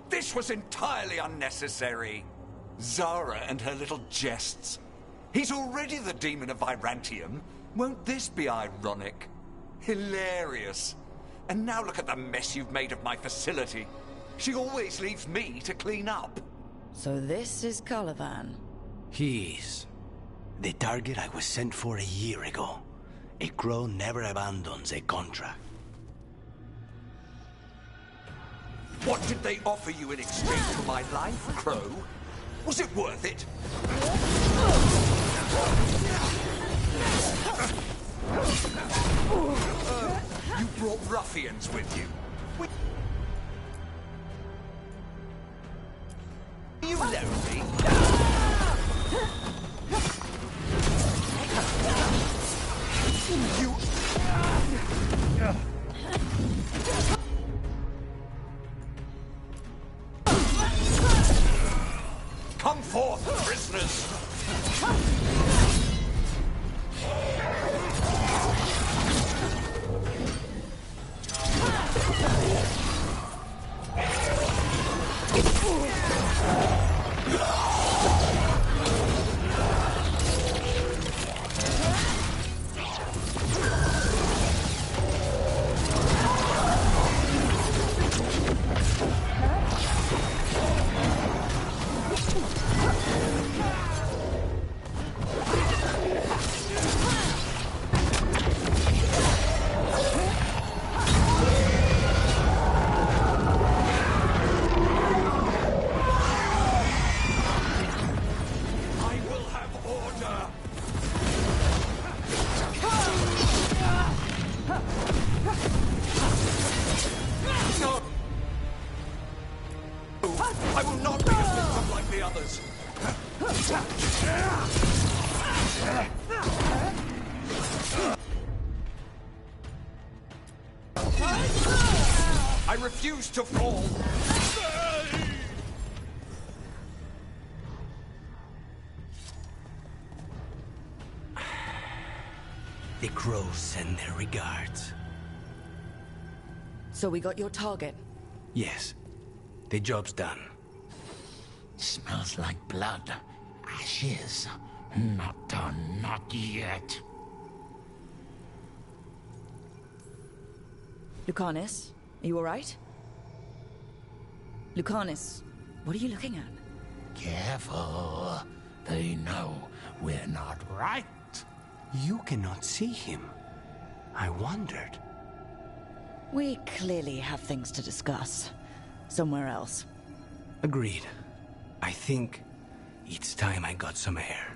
This was entirely unnecessary. Zara and her little jests. He's already the demon of Virantium. Won't this be ironic? Hilarious. And now look at the mess you've made of my facility. She always leaves me to clean up. So this is Caliban. He is. The target I was sent for a year ago. A crow never abandons a contract. What did they offer you in exchange for my life, Crow? Was it worth it? You brought ruffians with you. Are you lonely? You... Come forth, prisoners! I will not be a victim like the others. I refuse to fall. The crows send their regards. So we got your target. Yes. The job's done. Smells like blood. Ashes. Not done, not yet. Lucanus, are you alright? Lucanus, what are you looking at? Careful. They know we're not right. You cannot see him. I wondered. We clearly have things to discuss. Somewhere else. Agreed. I think it's time I got some air.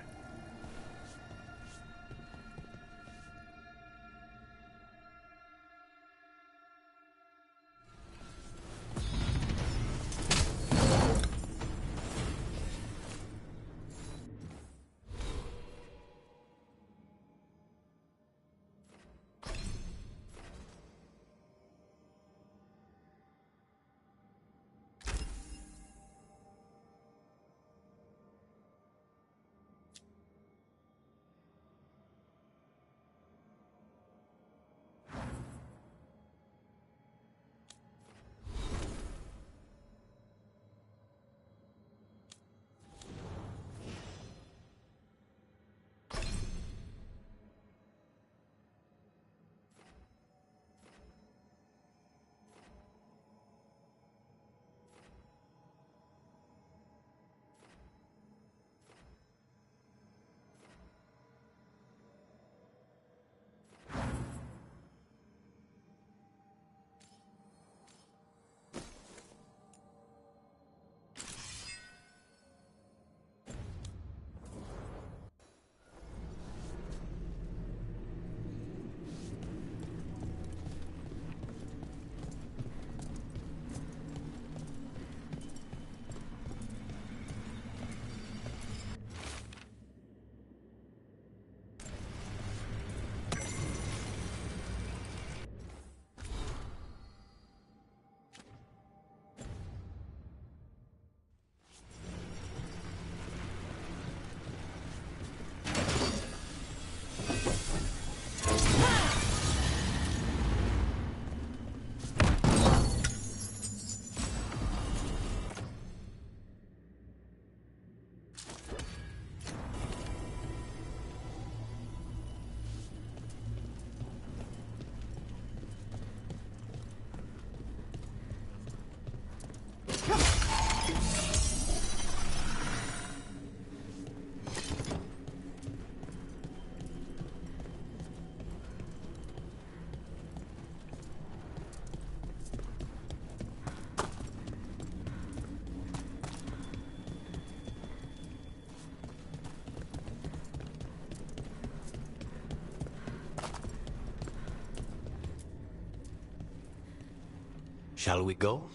Shall we go?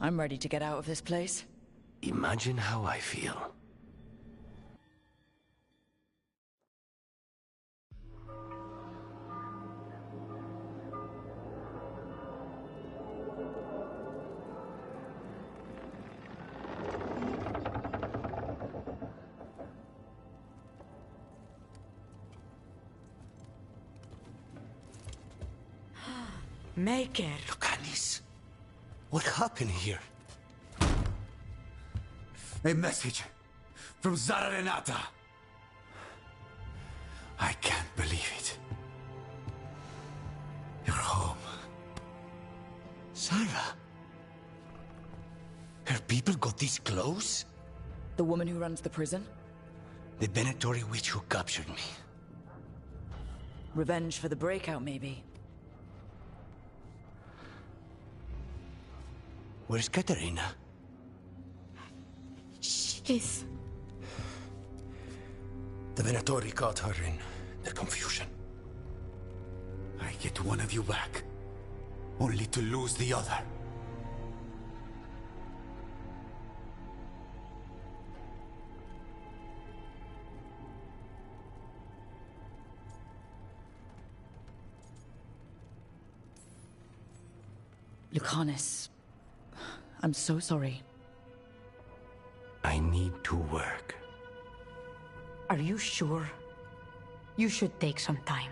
I'm ready to get out of this place. Imagine how I feel. Make it. Lucanis, what happened here? A message from Zara Renata. I can't believe it. You're home. Sarah? Her people got this close? The woman who runs the prison? The Venatori witch who captured me. Revenge for the breakout, maybe. Where's Katerina? She's... The Venatori caught her in their confusion. I get one of you back, only to lose the other. Lucanis, I'm so sorry. I need to work. Are you sure? You should take some time.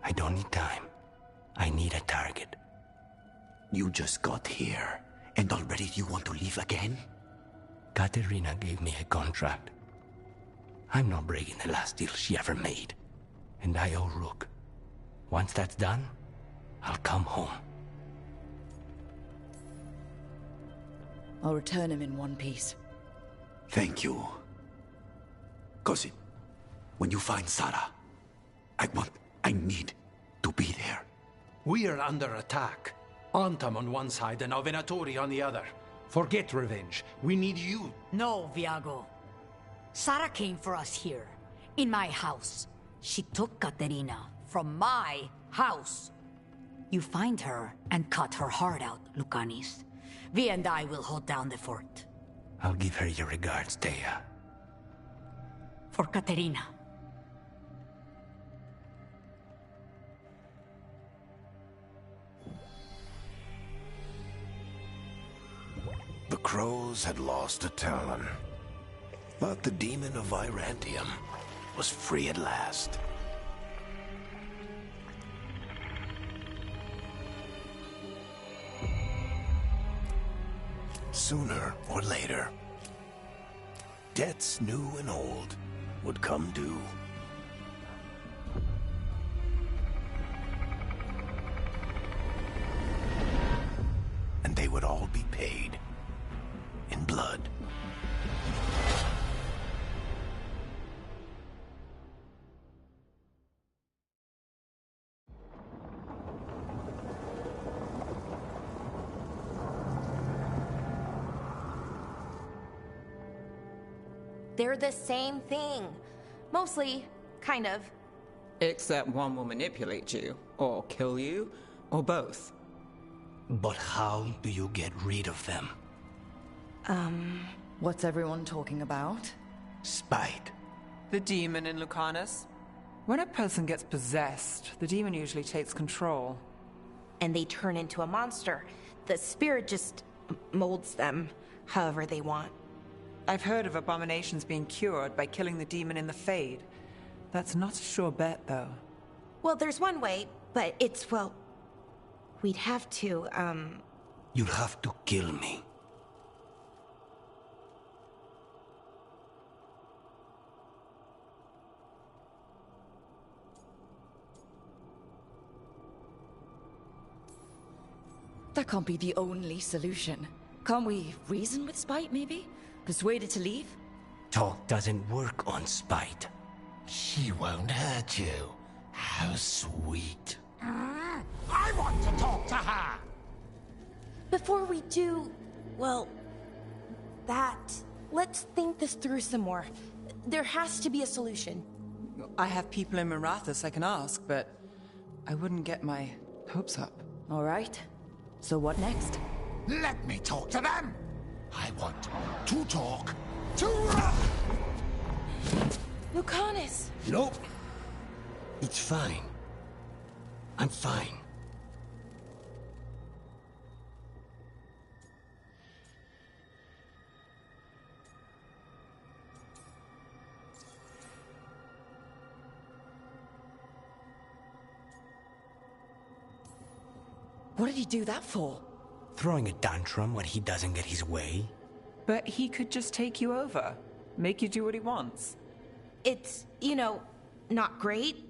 I don't need time. I need a target. You just got here, and already you want to leave again? Katerina gave me a contract. I'm not breaking the last deal she ever made. And I owe Rook. Once that's done, I'll come home. I'll return him in one piece. Thank you. Cousin, when you find Sarah, I need to be there. We are under attack. Antam on one side and Venatori on the other. Forget revenge. We need you. No, Viago. Sara came for us here, in my house. She took Katerina from my house. You find her and cut her heart out, Lucanis. Vi and I will hold down the fort. I'll give her your regards, Thea. For Katerina. The crows had lost a talon, but the demon of Virantium was free at last. Sooner or later, debts new and old would come due. And they would all be paid in blood. They're the same thing. Mostly, kind of. Except one will manipulate you, or kill you, or both. But how do you get rid of them? What's everyone talking about? Spite. The demon in Lucanus? When a person gets possessed, the demon usually takes control. And they turn into a monster. The spirit just molds them however they want. I've heard of abominations being cured by killing the demon in the Fade. That's not a sure bet, though. Well, there's one way, but it's, well... We'd have to, You'll have to kill me. That can't be the only solution. Can't we reason with Spite, maybe? Persuade it to leave? Talk doesn't work on spite. She won't hurt you. How sweet. I want to talk to her! before we do, well, let's think this through some more. There has to be a solution. I have people in Marathas I can ask, but I wouldn't get my hopes up. All right. So what next? Let me talk to them! I want to talk to... Lucanus! Nope. It's fine. I'm fine. What did he do that for? Throwing a tantrum when he doesn't get his way? But he could just take you over. Make you do what he wants. It's, not great,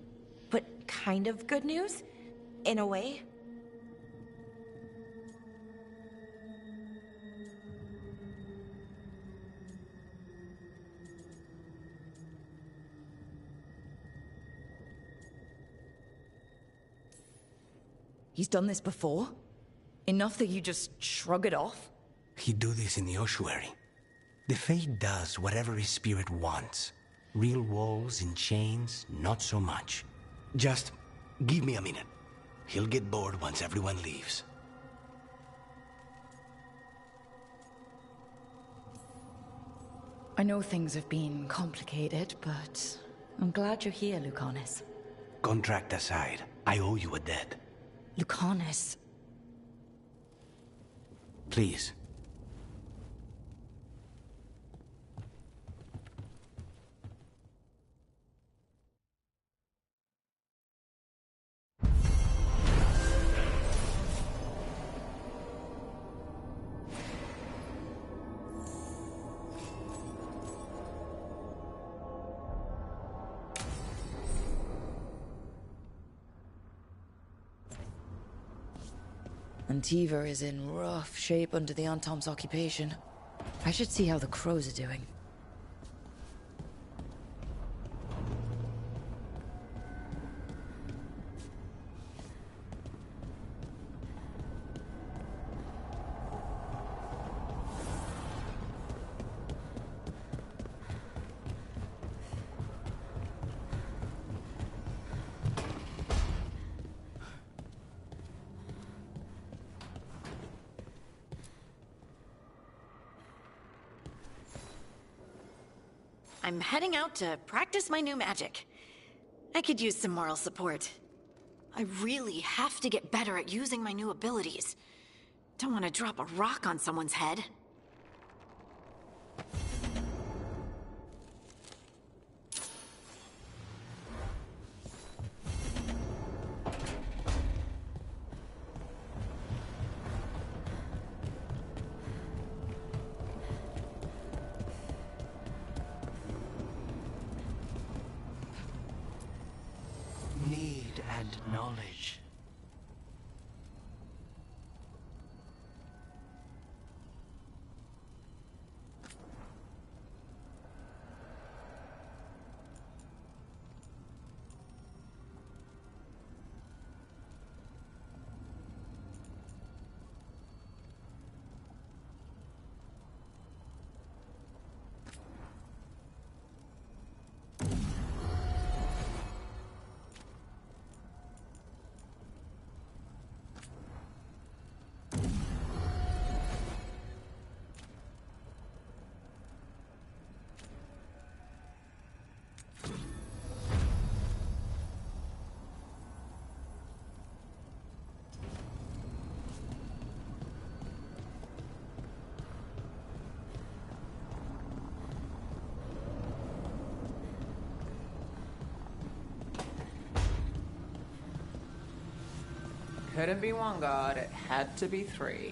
but kind of good news, in a way. He's done this before? Enough that you just shrug it off? He'd do this in the ossuary. The Fate does whatever his spirit wants. Real walls and chains, not so much. Just give me a minute. He'll get bored once everyone leaves. I know things have been complicated, but I'm glad you're here, Lucanus. Contract aside, I owe you a debt. Lucanus. Please. Antiva is in rough shape under the Antom's occupation. I should see how the crows are doing. I'm heading out to practice my new magic. I could use some moral support. I really have to get better at using my new abilities. Don't want to drop a rock on someone's head. Need and knowledge. Couldn't be one god, it had to be three.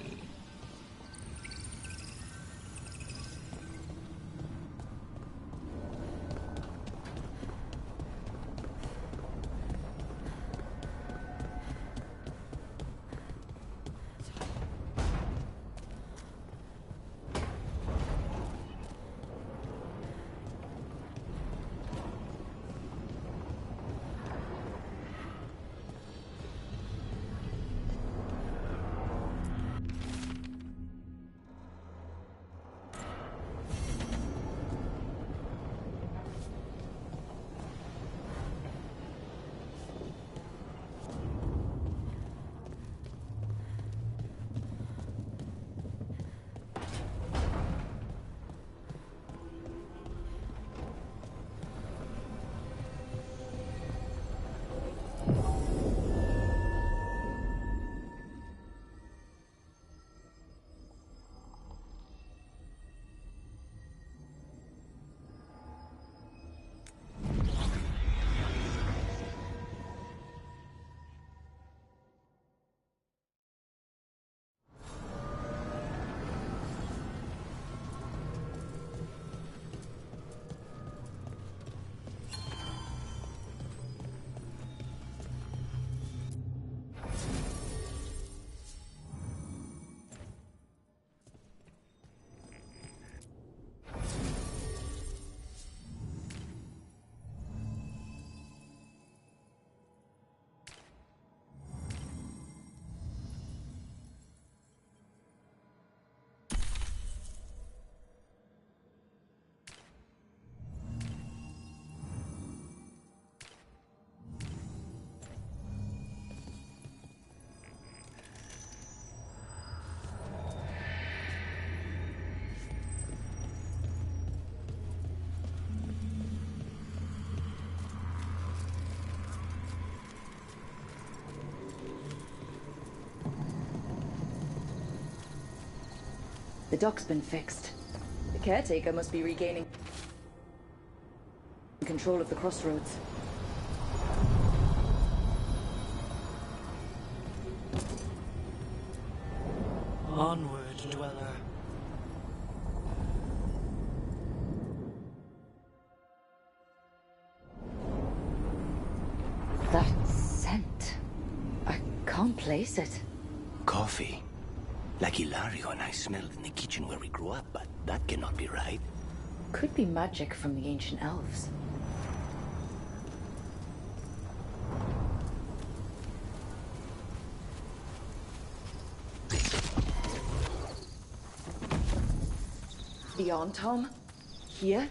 the dock's been fixed. The caretaker must be regaining control of the crossroads. Onward, dweller. That scent. I can't place it. Coffee. Like Hilario and I smelled in the kitchen where we grew up, but that cannot be right. Could be magic from the ancient elves. The Tom? Here?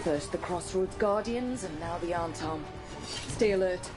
First the Crossroads Guardians, and now the Tom. Stay alert.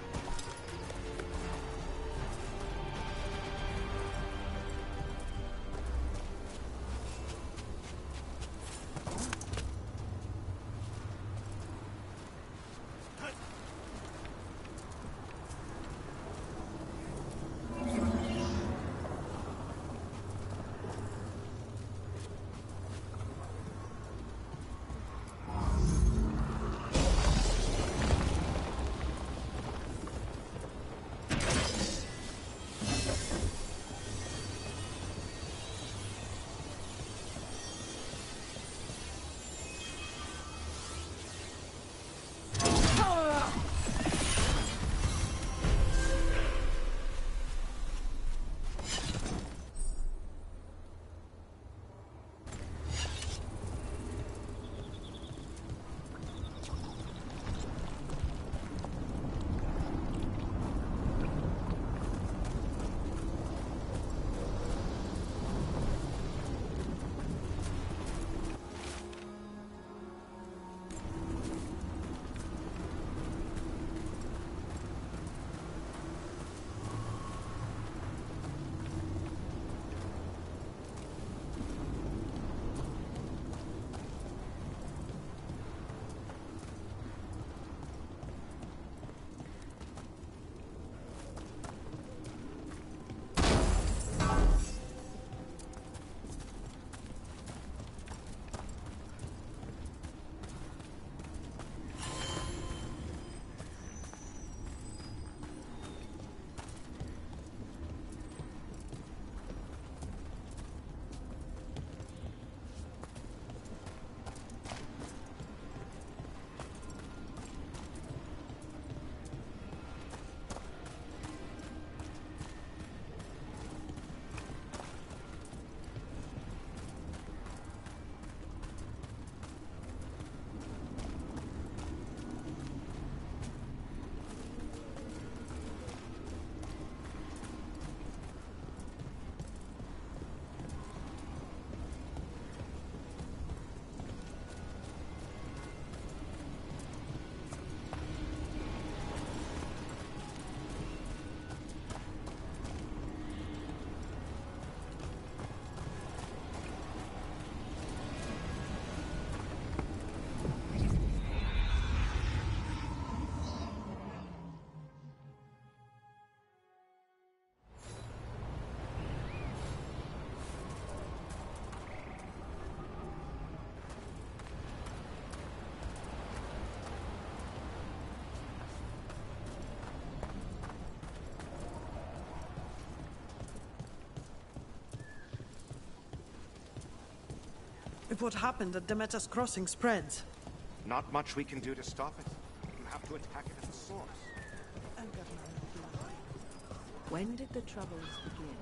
If what happened at Demeter's Crossing spreads... Not much we can do to stop it. You have to attack it at the source. When did the troubles begin?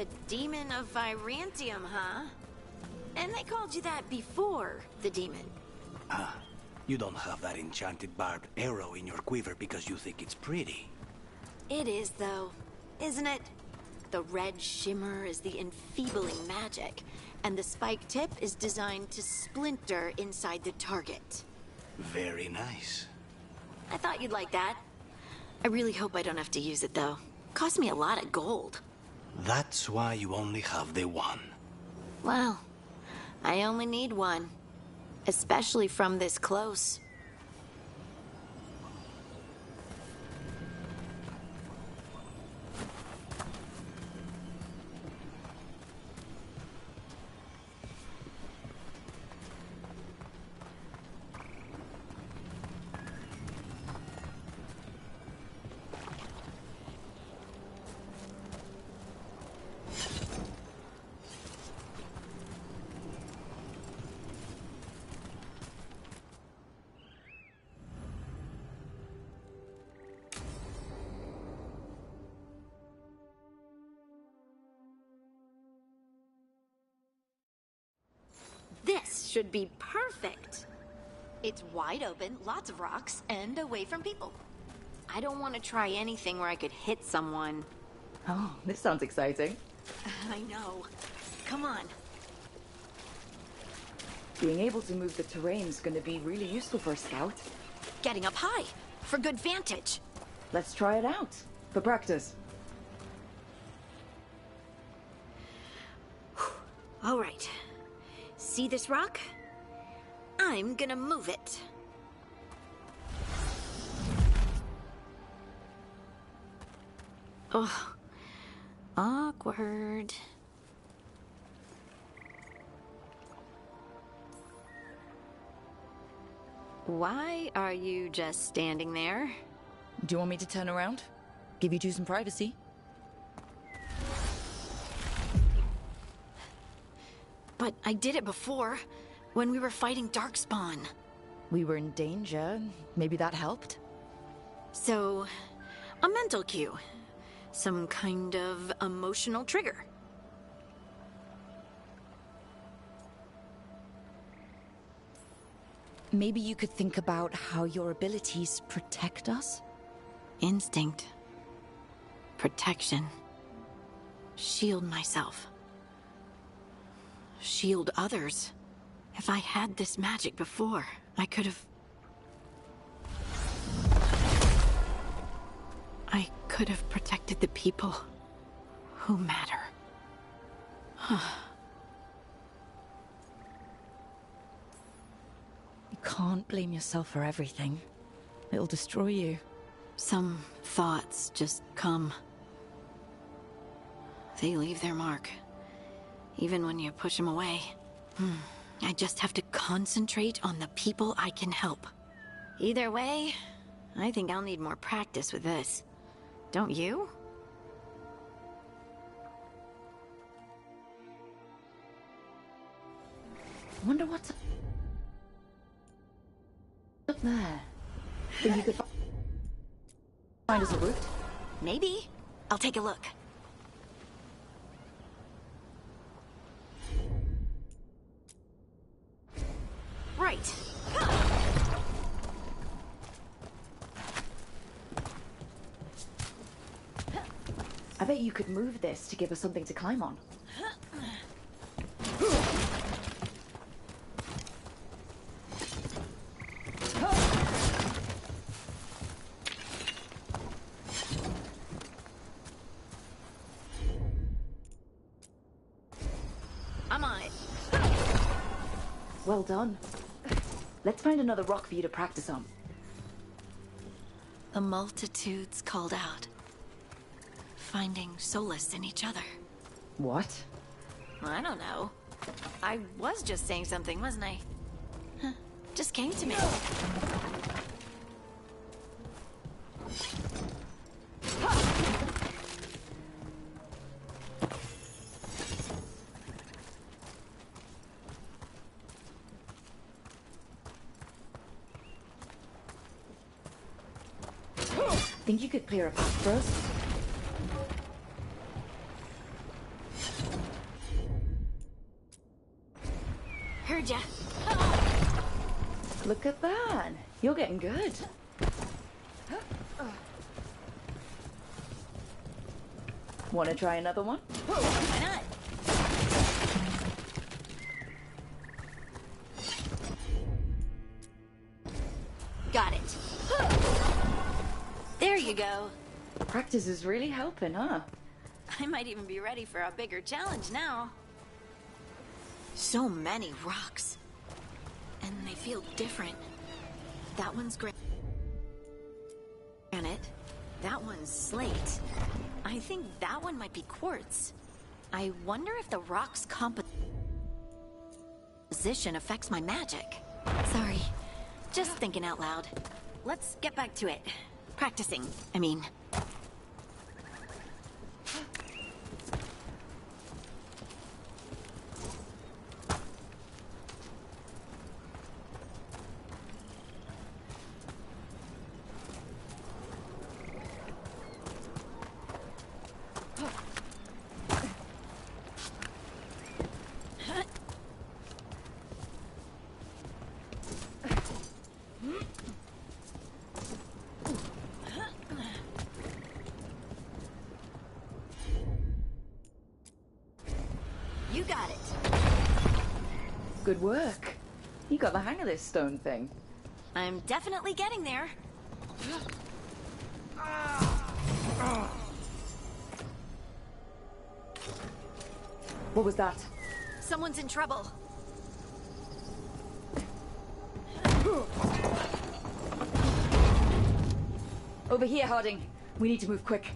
The Demon of Virantium, huh? And they called you that before the demon. Ah, you don't have that enchanted barbed arrow in your quiver because you think it's pretty. It is, though, isn't it? The red shimmer is the enfeebling magic, and the spike tip is designed to splinter inside the target. Very nice. I thought you'd like that. I really hope I don't have to use it, though. Cost me a lot of gold. That's why you only have the one. Well, I only need one. Especially from this close. This should be perfect. It's wide open, lots of rocks, and away from people. I don't want to try anything where I could hit someone. Oh, this sounds exciting. I know. Come on. Being able to move the terrain's gonna be really useful for a scout. Getting up high, for good vantage. Let's try it out, for practice. All right. See this rock? I'm gonna move it. Oh, awkward. Why are you just standing there? Do you want me to turn around? Give you two some privacy? But I did it before, when we were fighting Darkspawn. We were in danger. Maybe that helped? So, a mental cue. Some kind of emotional trigger. Maybe you could think about how your abilities protect us? Instinct. Protection. Shield myself. Shield others. If I had this magic before, I could have... I could have protected the people who matter. You can't blame yourself for everything. It'll destroy you. Some thoughts just come. They leave their mark. Even when you push them away. I just have to concentrate on the people I can help. Either way, I think I'll need more practice with this. Don't you? Wonder what's up there. Think you could find us a route? Maybe. I'll take a look. Right. I bet you could move this to give us something to climb on. I'm on it. Well done. Let's find another rock for you to practice on. The multitudes called out. Finding solace in each other. What? I don't know. I was just saying something, wasn't I? Just came to me. Think you could clear a path for us? Look at that. You're getting good. Want to try another one? Why not? Got it. There you go. Practice is really helping, huh? I might even be ready for a bigger challenge now. So many rocks. And they feel different. That one's granite. That one's slate. I think that one might be quartz. I wonder if the rock's composition affects my magic. Sorry, just thinking out loud. Let's get back to it. Practicing, I mean. You got it. Good work. You got the hang of this stone thing. I'm definitely getting there. What was that? Someone's in trouble. Over here, Harding. We need to move quick.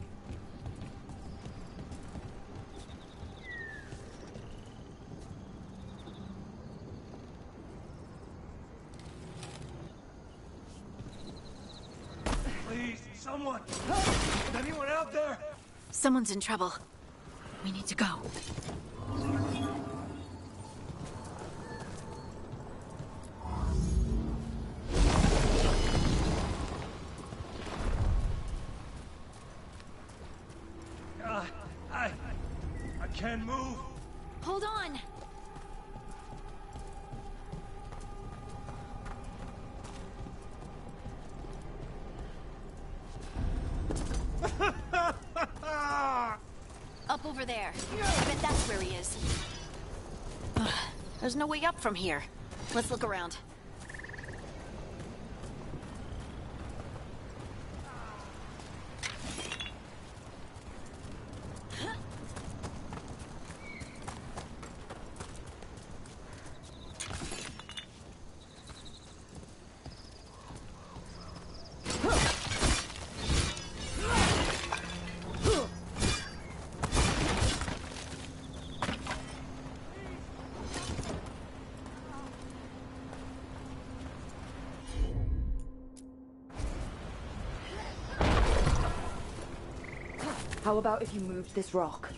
Please, someone! Is anyone out there? Someone's in trouble. We need to go. I can't move. Hold on. Up over there. I bet that's where he is. There's no way up from here. Let's look around. How about if you moved this rock?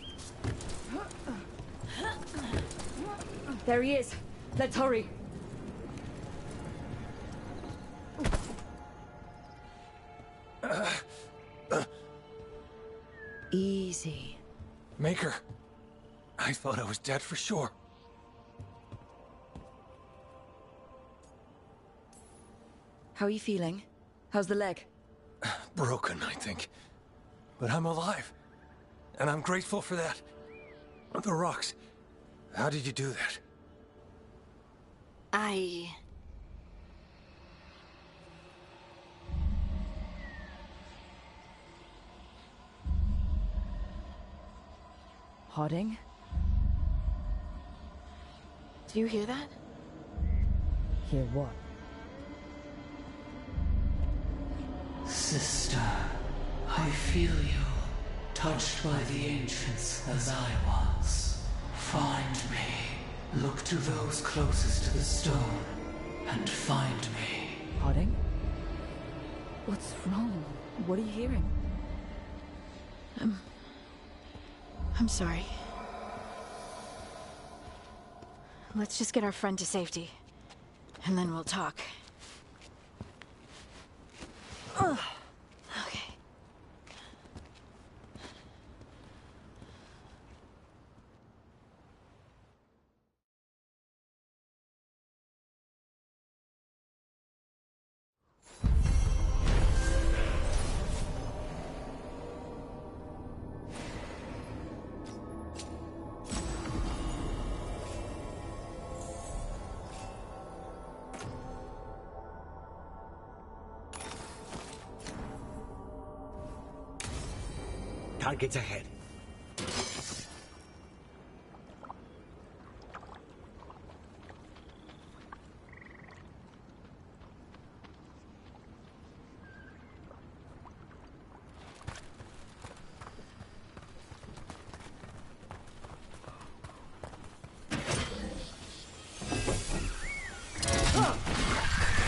There he is. Let's hurry. Easy. Maker. I thought I was dead for sure. How are you feeling? How's the leg? Broken, I think. But I'm alive. And I'm grateful for that. The rocks. How did you do that? Harding? Do you hear that? Hear what? Sister, I feel you, touched by the ancients as I was. Find me. Look to those closest to the stone, and find me. Harding? What's wrong? What are you hearing? I'm sorry. Let's just get our friend to safety, and then we'll talk. Ugh. Targets ahead.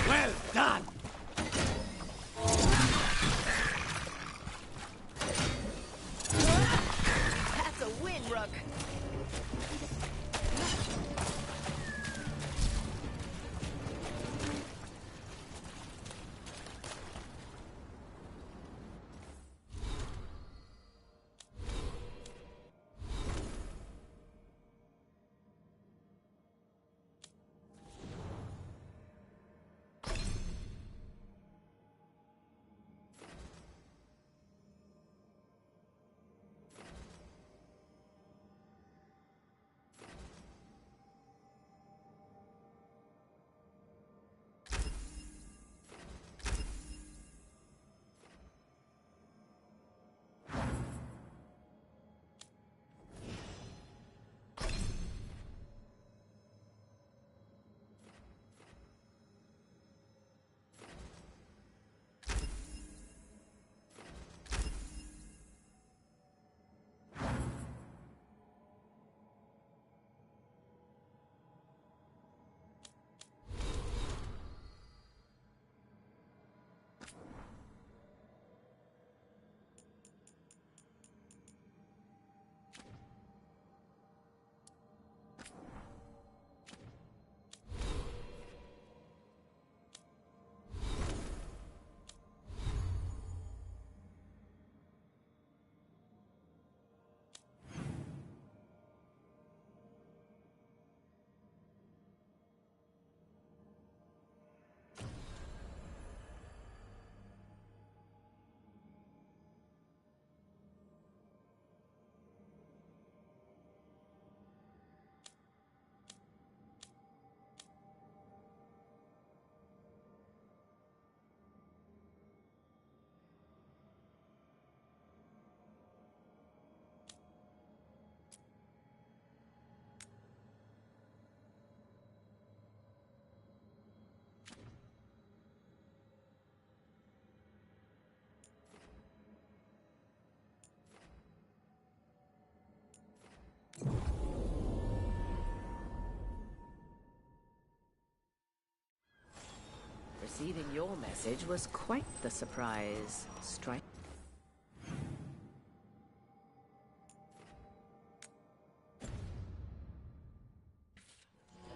Well done! That's a win, Rook. Receiving your message was quite the surprise. Strike.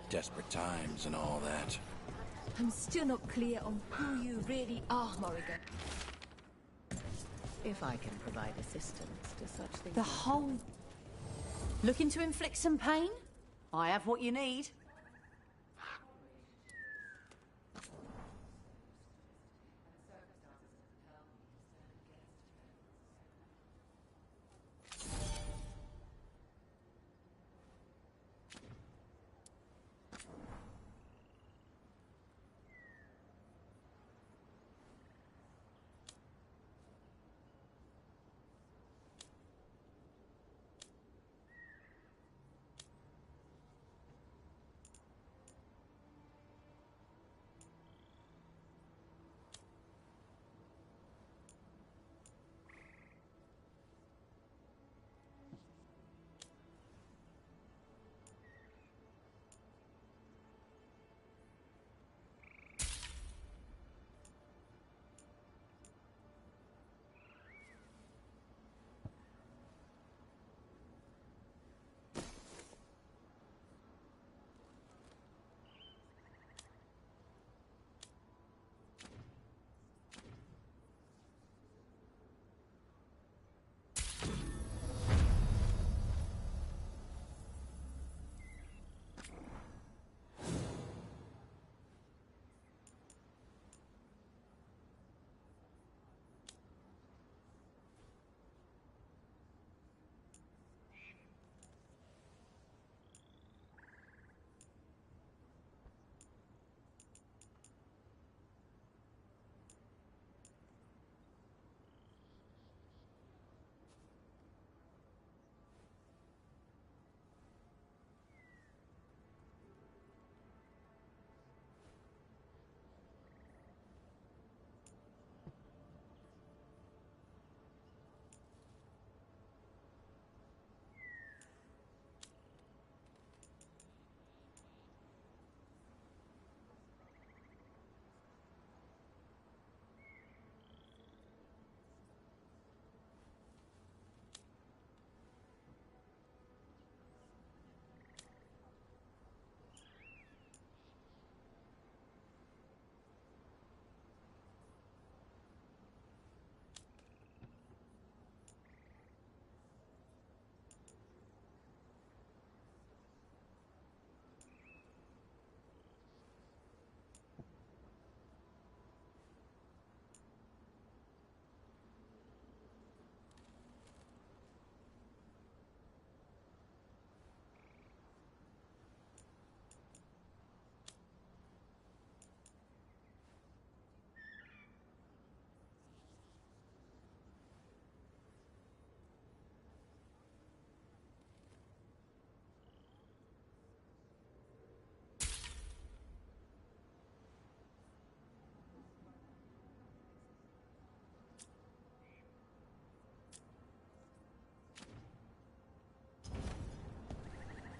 Desperate times and all that. I'm still not clear on who you really are, Morrigan. If I can provide assistance to such things. The whole... Looking to inflict some pain? I have what you need.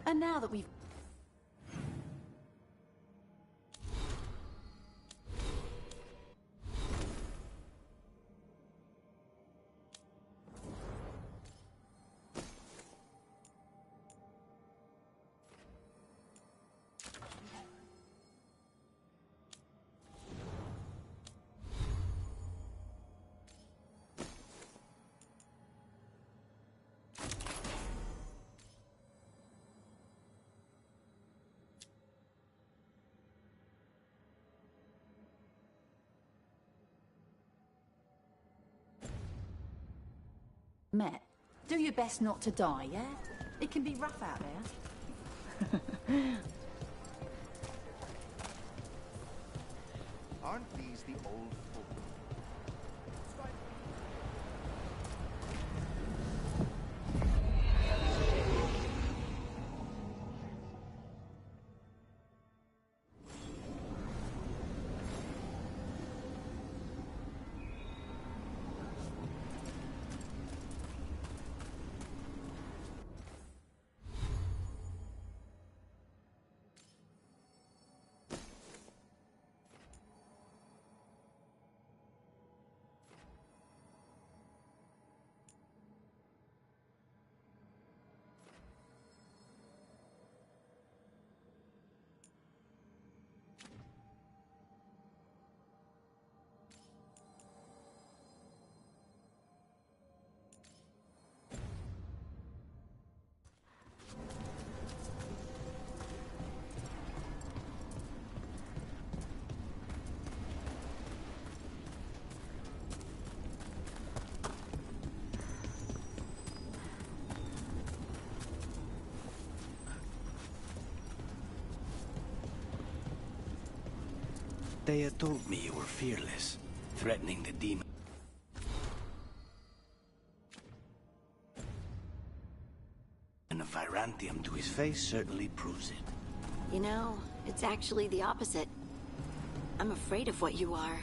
And now that we've... Matt, do your best not to die, yeah? It can be rough out there. Aren't these the old folk? Thea told me you were fearless, threatening the demon. And a Virantium to his face certainly proves it. You know, it's actually the opposite. I'm afraid of what you are.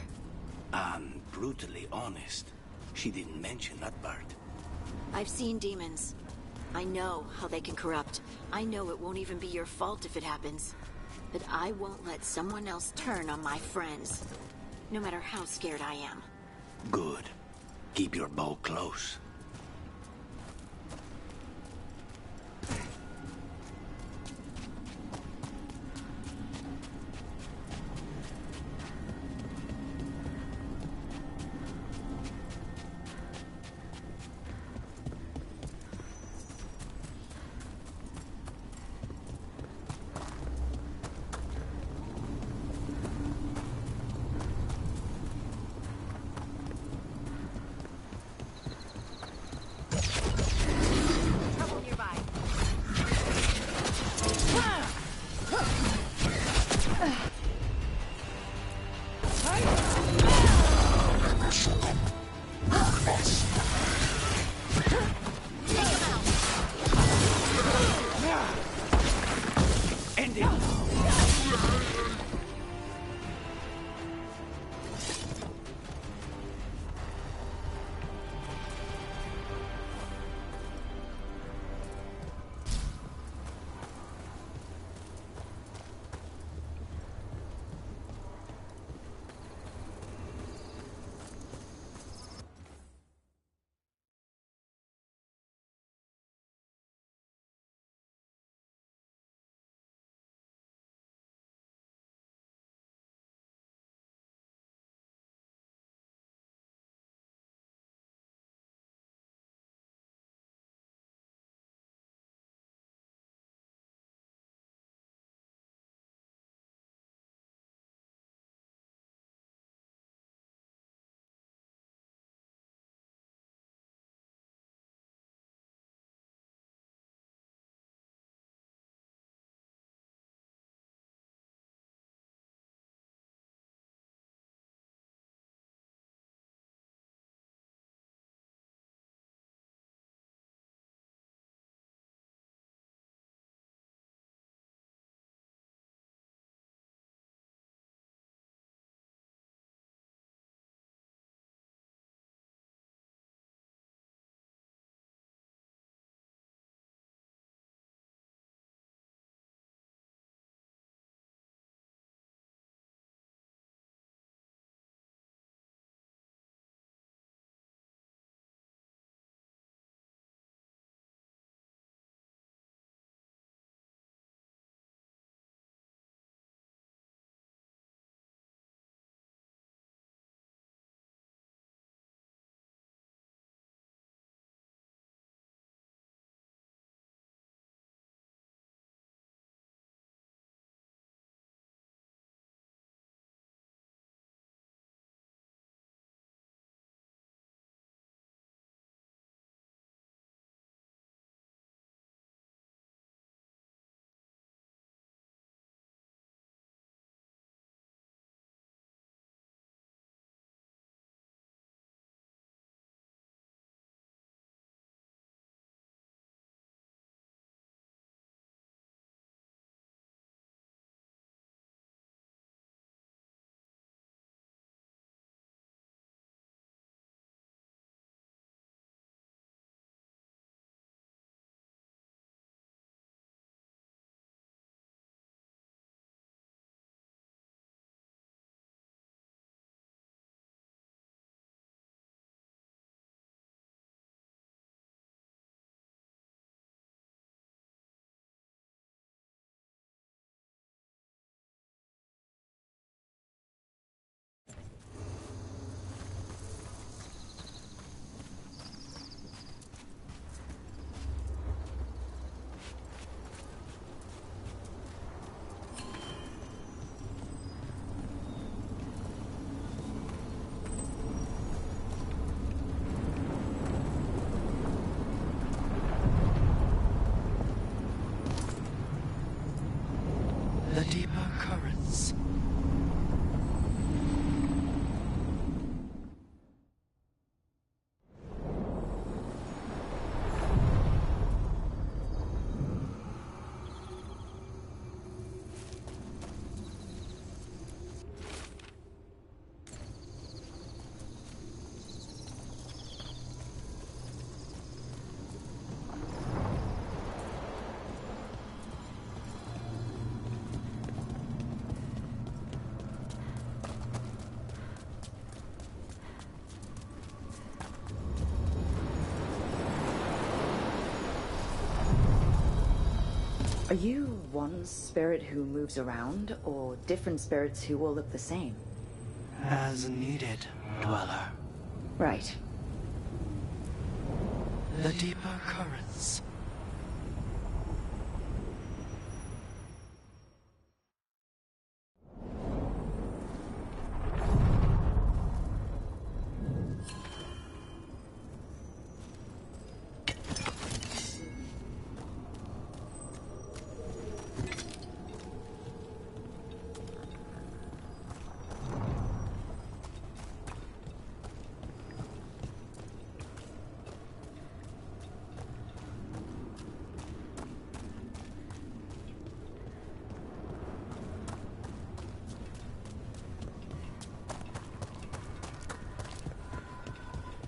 I'm brutally honest. She didn't mention that part. I've seen demons. I know how they can corrupt. I know it won't even be your fault if it happens. But I won't let someone else turn on my friends, no matter how scared I am. Good. Keep your bow close. Are you one spirit who moves around, or different spirits who all look the same? As needed, Dweller. Right. The deeper currents.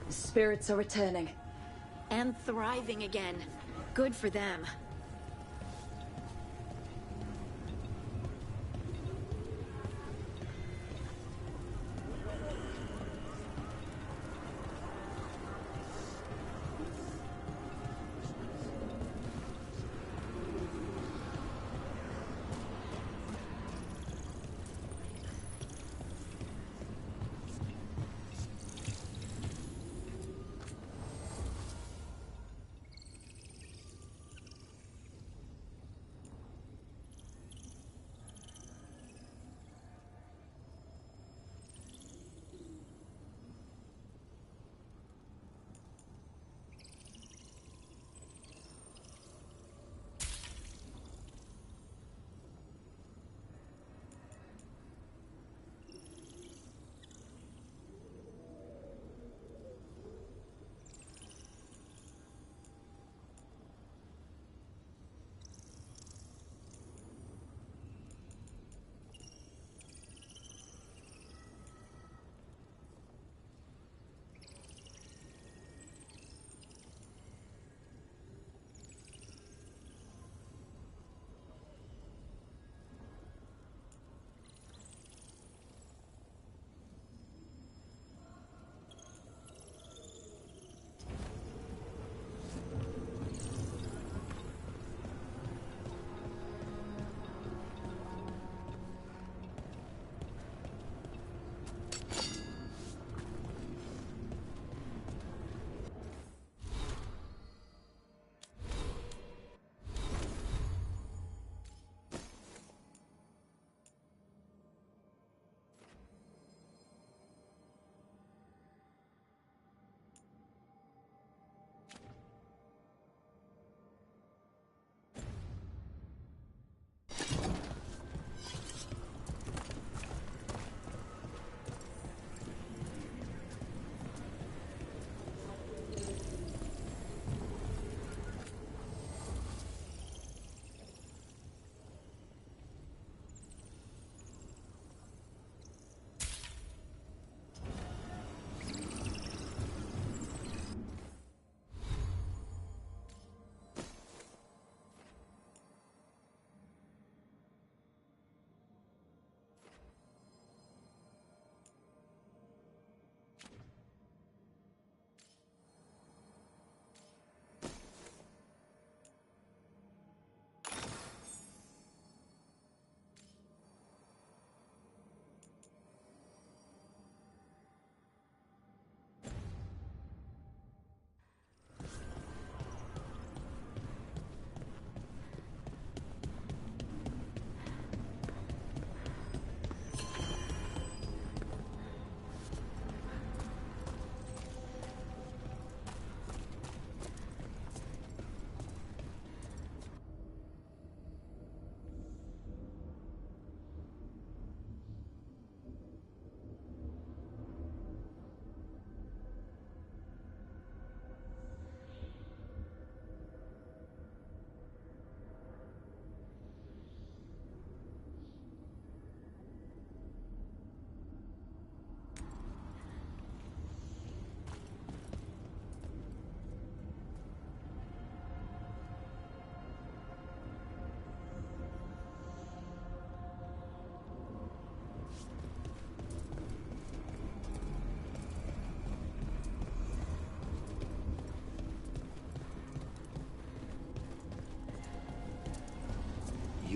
Spirits are returning. And thriving again. Good for them.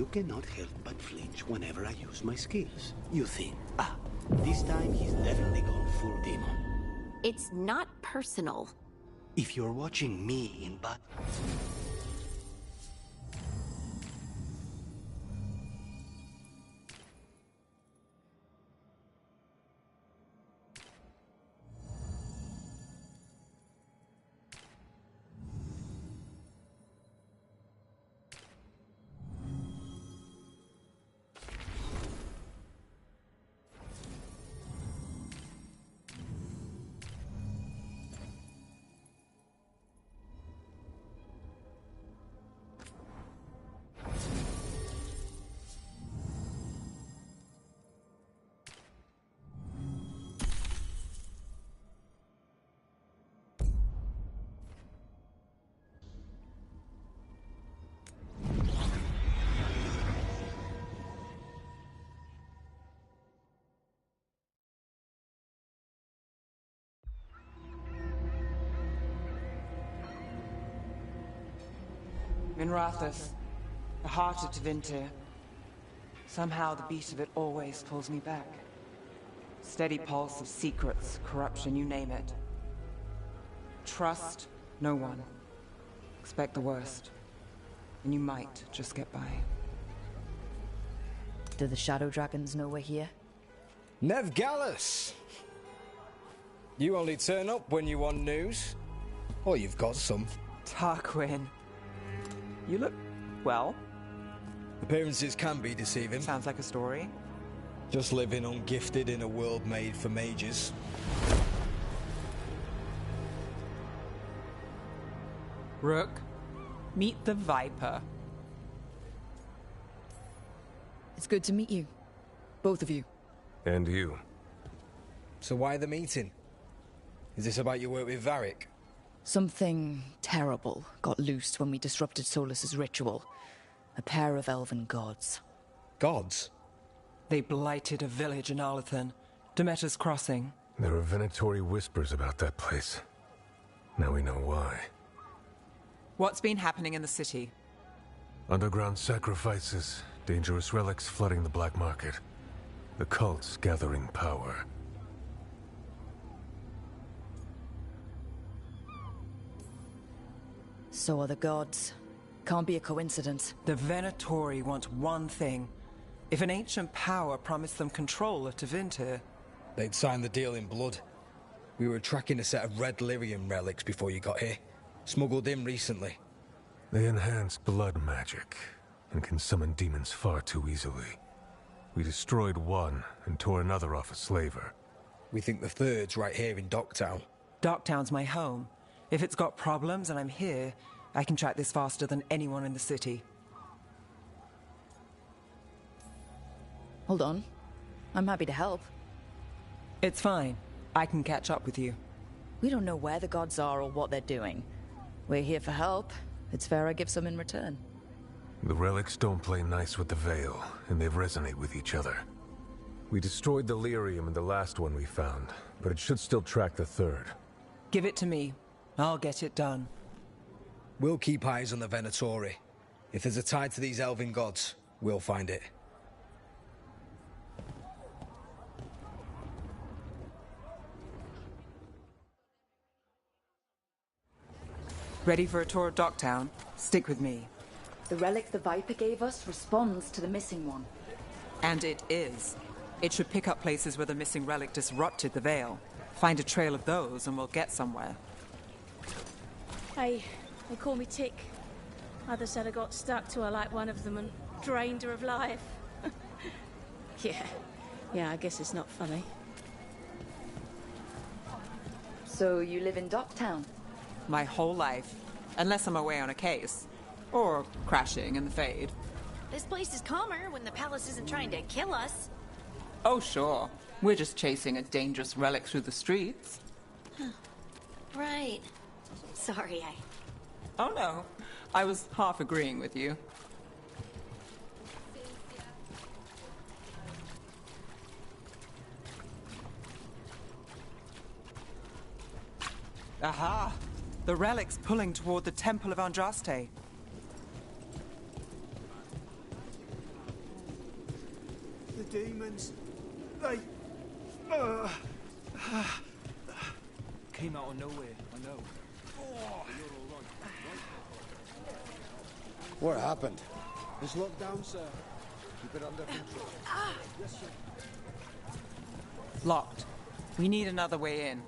You cannot help but flinch whenever I use my skills. You think, this time he's definitely gone full demon. It's not personal. If you're watching me in battle... Minrathous, the heart of Tevinter. Somehow the beat of it always pulls me back. Steady pulse of secrets, corruption, you name it. Trust no one. Expect the worst. And you might just get by. Do the Shadow Dragons know we're here? Nev Gallus! You only turn up when you want news. Or you've got some. Tarquin. You look... well. Appearances can be deceiving. Sounds like a story. Just living ungifted in a world made for mages. Rook, meet the Viper. It's good to meet you. Both of you. And you. So why the meeting? Is this about your work with Varric? Something terrible got loosed when we disrupted Solus's ritual. A pair of elven gods. Gods? They blighted a village in Arlathan. Demeter's Crossing. There are venatory whispers about that place. Now we know why. What's been happening in the city? Underground sacrifices, dangerous relics flooding the black market. The cults gathering power. So are the gods. Can't be a coincidence. The Venatori want one thing. If an ancient power promised them control of Tevinter... They'd sign the deal in blood. We were tracking a set of red lyrium relics before you got here. Smuggled in recently. They enhance blood magic, and can summon demons far too easily. We destroyed one, and tore another off a slaver. We think the third's right here in Docktown. Docktown's my home. If it's got problems and I'm here, I can track this faster than anyone in the city. Hold on. I'm happy to help. It's fine. I can catch up with you. We don't know where the gods are or what they're doing. We're here for help. It's fair I give some in return. The relics don't play nice with the Veil, and they resonate with each other. We destroyed the lyrium in the last one we found, but it should still track the third. Give it to me. I'll get it done. We'll keep eyes on the Venatori. If there's a tie to these elven gods, we'll find it. Ready for a tour of Docktown? Stick with me. The relic the Viper gave us responds to the missing one. And it is. It should pick up places where the missing relic disrupted the Veil. Find a trail of those and we'll get somewhere. Hey, they call me Tick. Others said I got stuck to her like one of them and drained her of life. Yeah, I guess it's not funny. So you live in Docktown? My whole life. Unless I'm away on a case. Or crashing in the Fade. This place is calmer when the palace isn't trying to kill us. Oh, sure. We're just chasing a dangerous relic through the streets. Right. Sorry, Oh, no. I was half agreeing with you. Aha! The relic's pulling toward the Temple of Andraste. demons. They... Came out of nowhere, I know. What happened? It's locked down, sir. Keep it under control. Yes, sir. Locked. We need another way in.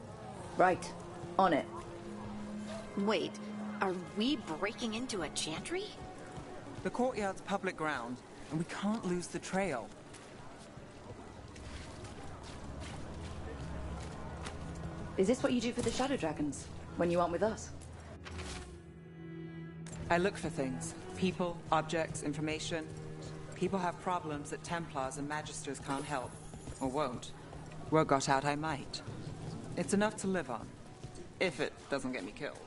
Right. On it. Wait, are we breaking into a chantry? The courtyard's public ground, and we can't lose the trail. Is this what you do for the Shadow Dragons, when you aren't with us? I look for things. People, objects, information. People have problems that Templars and Magisters can't help. Or won't. Word got out I might. It's enough to live on. If it doesn't get me killed.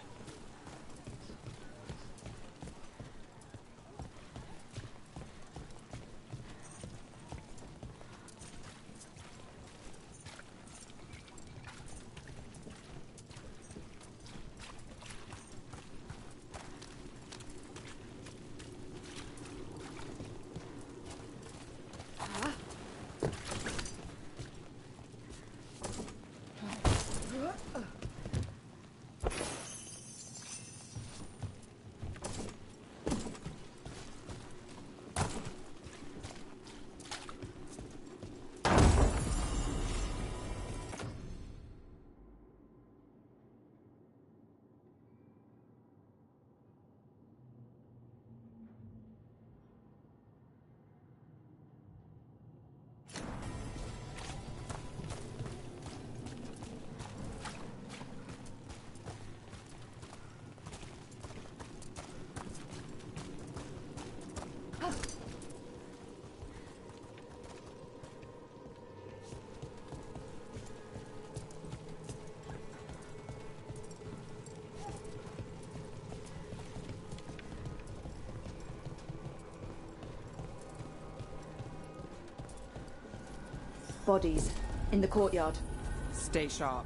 Bodies. In the courtyard. Stay sharp.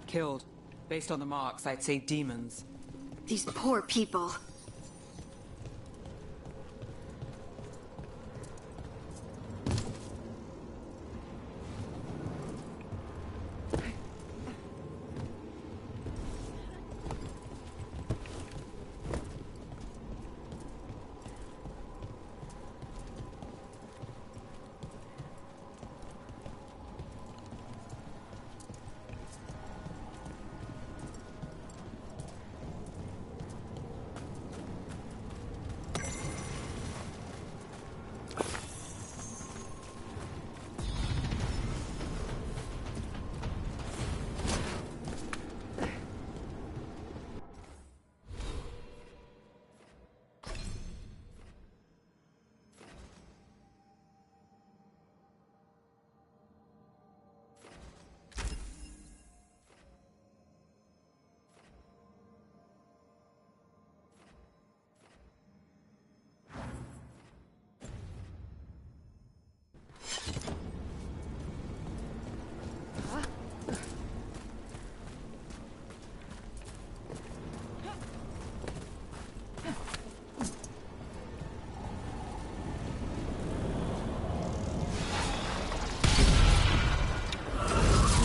Killed. Based on the marks, I'd say demons. These poor people.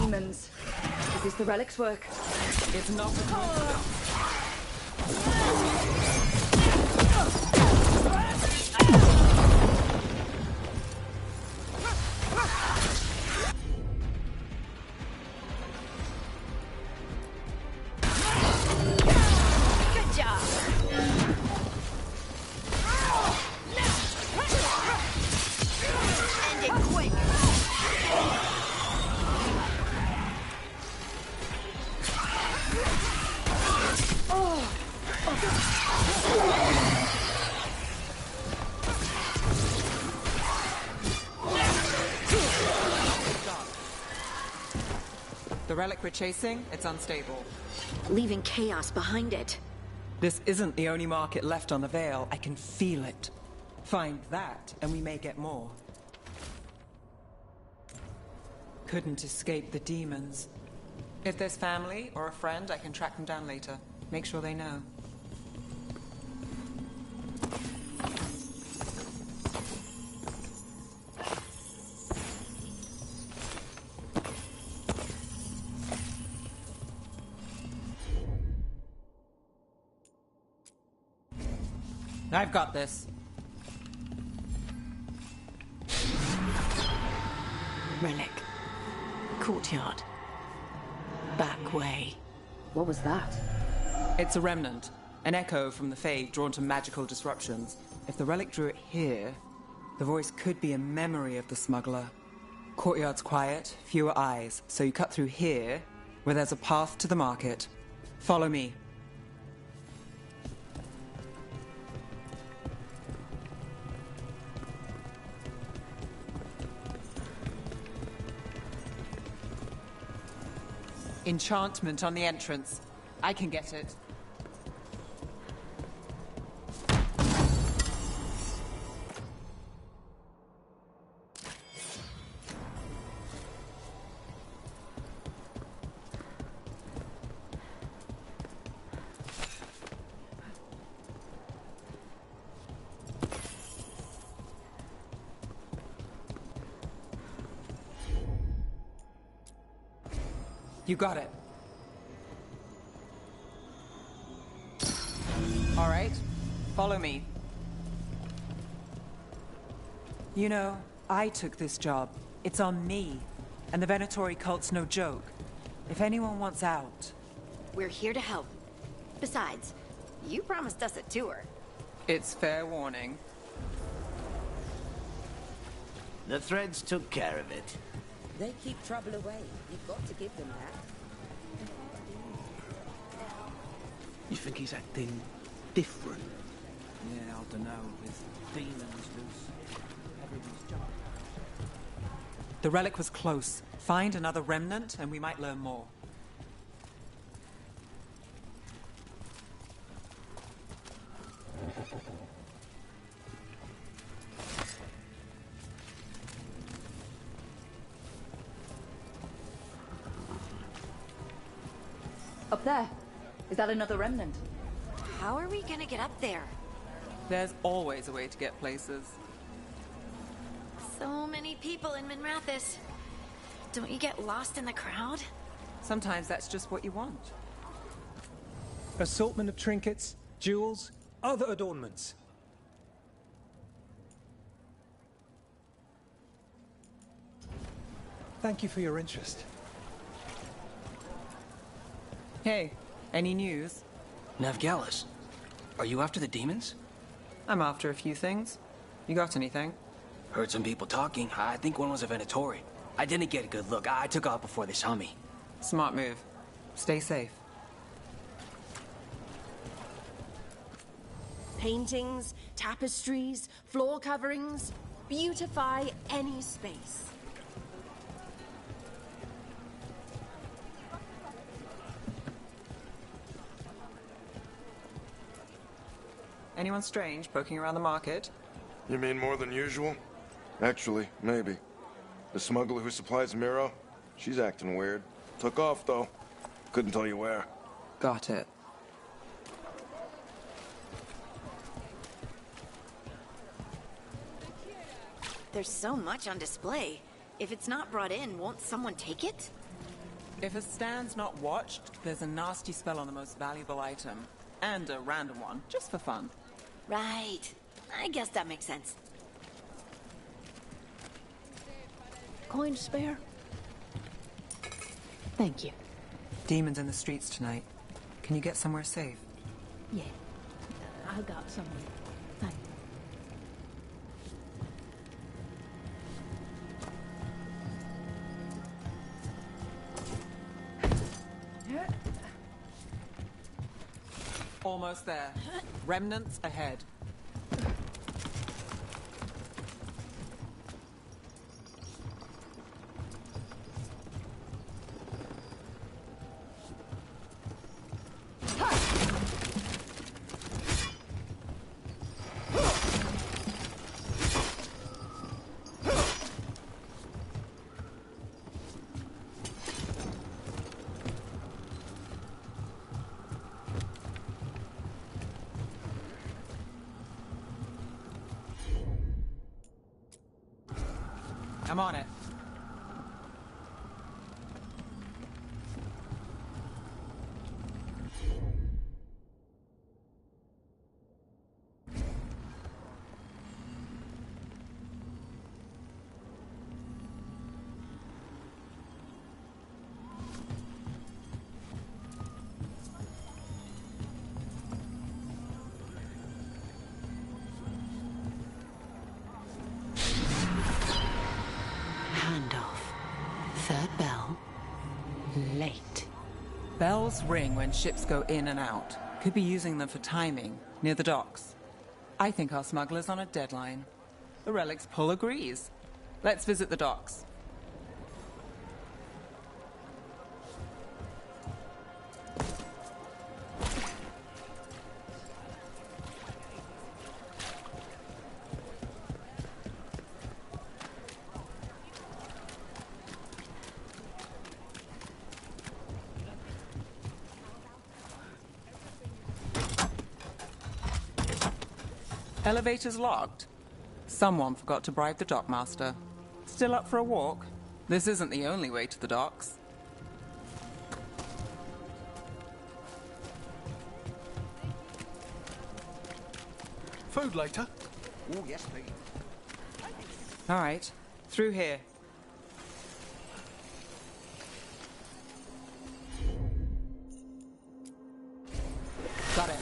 Demons. Is this the relic's work? It's not. Good job. End it quick. The relic we're chasing, it's unstable. leaving chaos behind it. This isn't the only market left on the Veil. I can feel it. Find that, and we may get more. Couldn't escape the demons. If there's family or a friend, I can track them down later. Make sure they know. I've got this. Relic. Courtyard. Back way. What was that? It's a remnant. An echo from the Fade drawn to magical disruptions. If the relic drew it here, the voice could be a memory of the smuggler. Courtyard's quiet, fewer eyes, so you cut through here, where there's a path to the market. Follow me. Enchantment on the entrance. I can get it. You got it. All right, follow me. You know, I took this job. It's on me. And the Venatori cult's no joke. If anyone wants out... We're here to help. Besides, you promised us a tour. It's fair warning. The threads took care of it. They keep trouble away. You've got to give them that. You think he's acting different? Yeah, I don't know. With demons loose, everyone's jumping. The relic was close. Find another remnant and we might learn more. Up there. Is that another remnant? How are we gonna get up there? There's always a way to get places. So many people in Minrathis. Don't you get lost in the crowd? Sometimes that's just what you want. Assortment of trinkets, jewels, other adornments. Thank you for your interest. Hey, any news? Navgalis, are you after the demons? I'm after a few things. You got anything? Heard some people talking. I think one was a Venatori. I didn't get a good look. I took off before they saw me. Smart move. Stay safe. Paintings, tapestries, floor coverings. Beautify any space. Anyone strange poking around the market? You mean more than usual? Actually, maybe. The smuggler who supplies Miro, she's acting weird. Took off, though. Couldn't tell you where. Got it. There's so much on display. If it's not brought in, won't someone take it? If a stand's not watched, there's a nasty spell on the most valuable item. And a random one, just for fun. Right. I guess that makes sense. Coin spare? Thank you. Demons in the streets tonight. Can you get somewhere safe? Yeah. I got some. Thank you. Almost there. Remnants ahead. I'm on it. Third bell. Late. Bells ring when ships go in and out. Could be using them for timing, near the docks. I think our smuggler's on a deadline. The Relic's pull agrees. Let's visit the docks. Elevator's locked. Someone forgot to bribe the dockmaster. Still up for a walk? This isn't the only way to the docks. Food later? Oh, yes, please. All right, through here. Got it.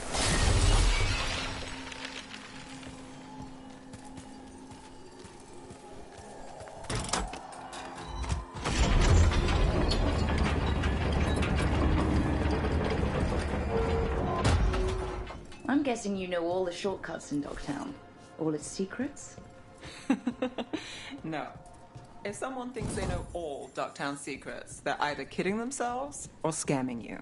I'm guessing you know all the shortcuts in Dogtown. All its secrets? No. If someone thinks they know all Ducktown secrets, they're either kidding themselves or scamming you.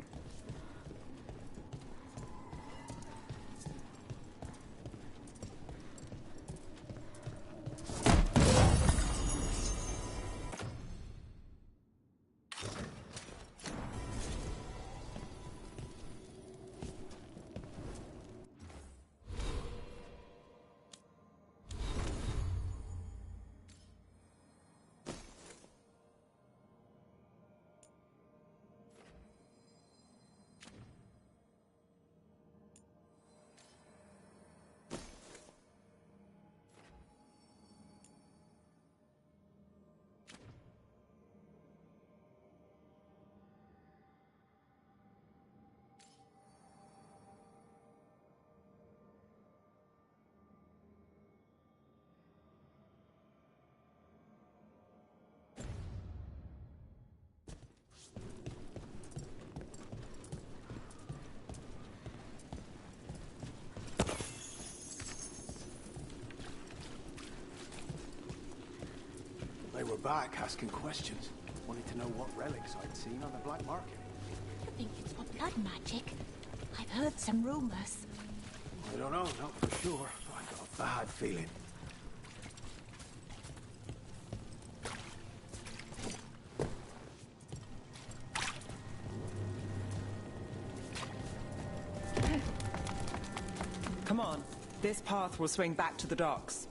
They were back asking questions. Wanted to know what relics I'd seen on the black market. I think it's for blood magic. I've heard some rumors. I don't know, not for sure. I got a bad feeling. Come on. This path will swing back to the docks.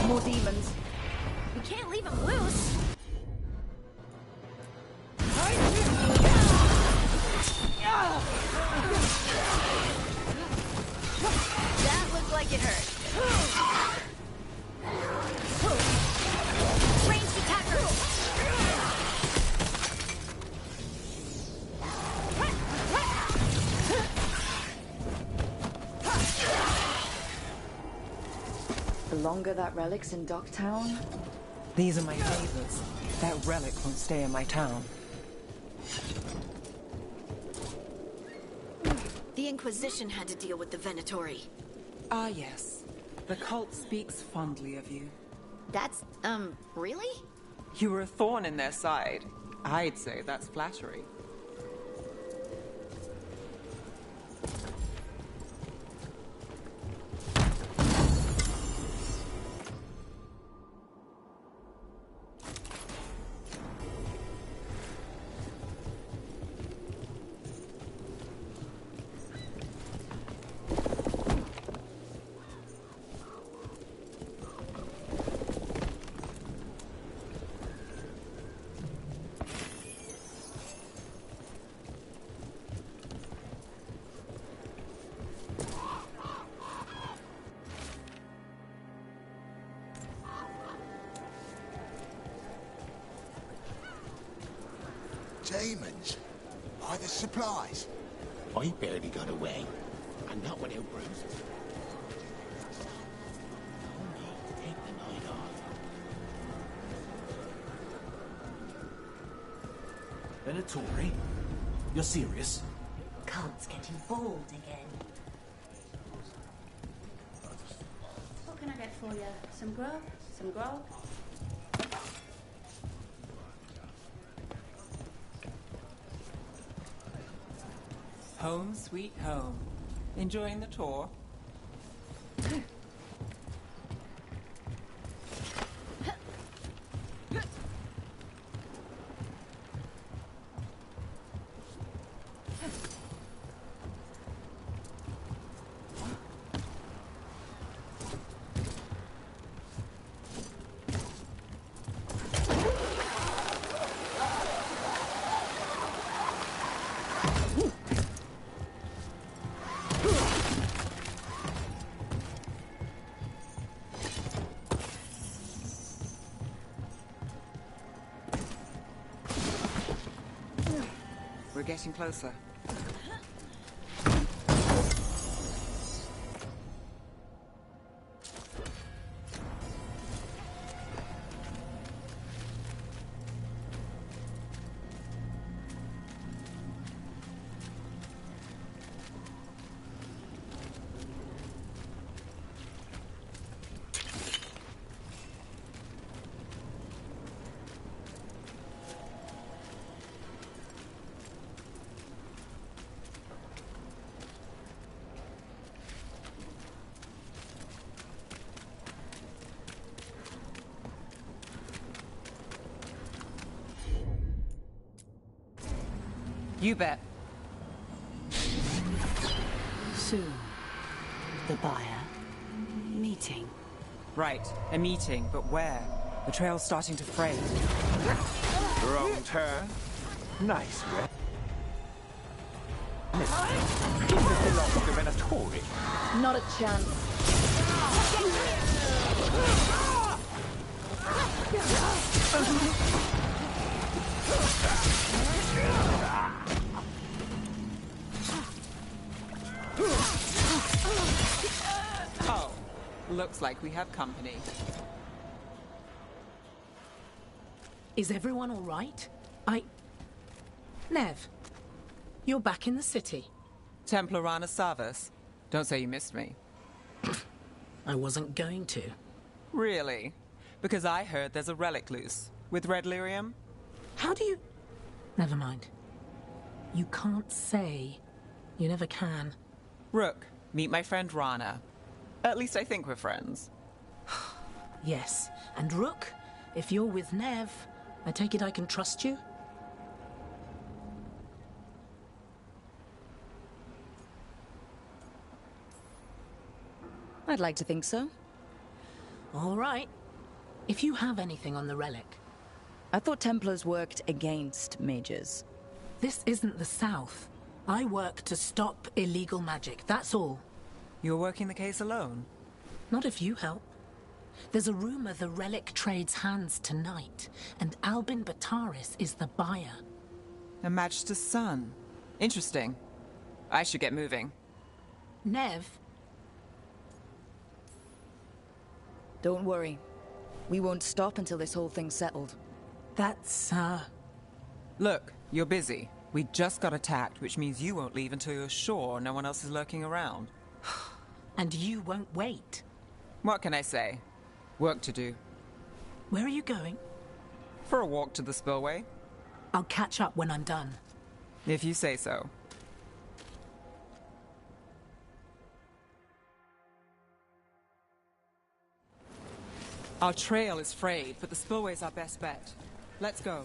More demons. We can't leave him loose. That looked like it hurt. Ranged attacker. The longer that relic's in Docktown... These are my favors. That relic won't stay in my town. The Inquisition had to deal with the Venatori. Ah, yes. The cult speaks fondly of you. That's, really? You were a thorn in their side. I'd say that's flattery. Demons? Why, the supplies? I barely got away, and not without bruises. Only take the night off. Venatori? You're serious? Cult's getting bold again. What can I get for you? Some grub? Some grog? Home sweet home. Enjoying the tour? We're getting closer. You bet. Soon, the buyer meeting. Right, a meeting, but where? The trail's starting to fray. Wrong turn. Nice, Red. This belongs to Venatori. Not a chance. Oh, looks like we have company. Is everyone all right? Nev, you're back in the city. Templarana Savas. Don't say you missed me. I wasn't going to. Really? Because I heard there's a relic loose. With red lyrium? How do you... Never mind. You can't say. You never can. Rook, meet my friend Rana. At least I think we're friends. Yes. And Rook, if you're with Nev, I take it I can trust you? I'd like to think so. All right. If you have anything on the relic... I thought Templars worked against mages. This isn't the South. I work to stop illegal magic, that's all. You're working the case alone? Not if you help. There's a rumor the relic trades hands tonight, and Albin Bataris is the buyer. A Magister's son. Interesting. I should get moving. Nev? Don't worry. We won't stop until this whole thing's settled. That's, Look, you're busy. We just got attacked, which means you won't leave until you're sure no one else is lurking around. And you won't wait. What can I say? Work to do. Where are you going? For a walk to the spillway. I'll catch up when I'm done. If you say so. Our trail is frayed, but the spillway's our best bet. Let's go.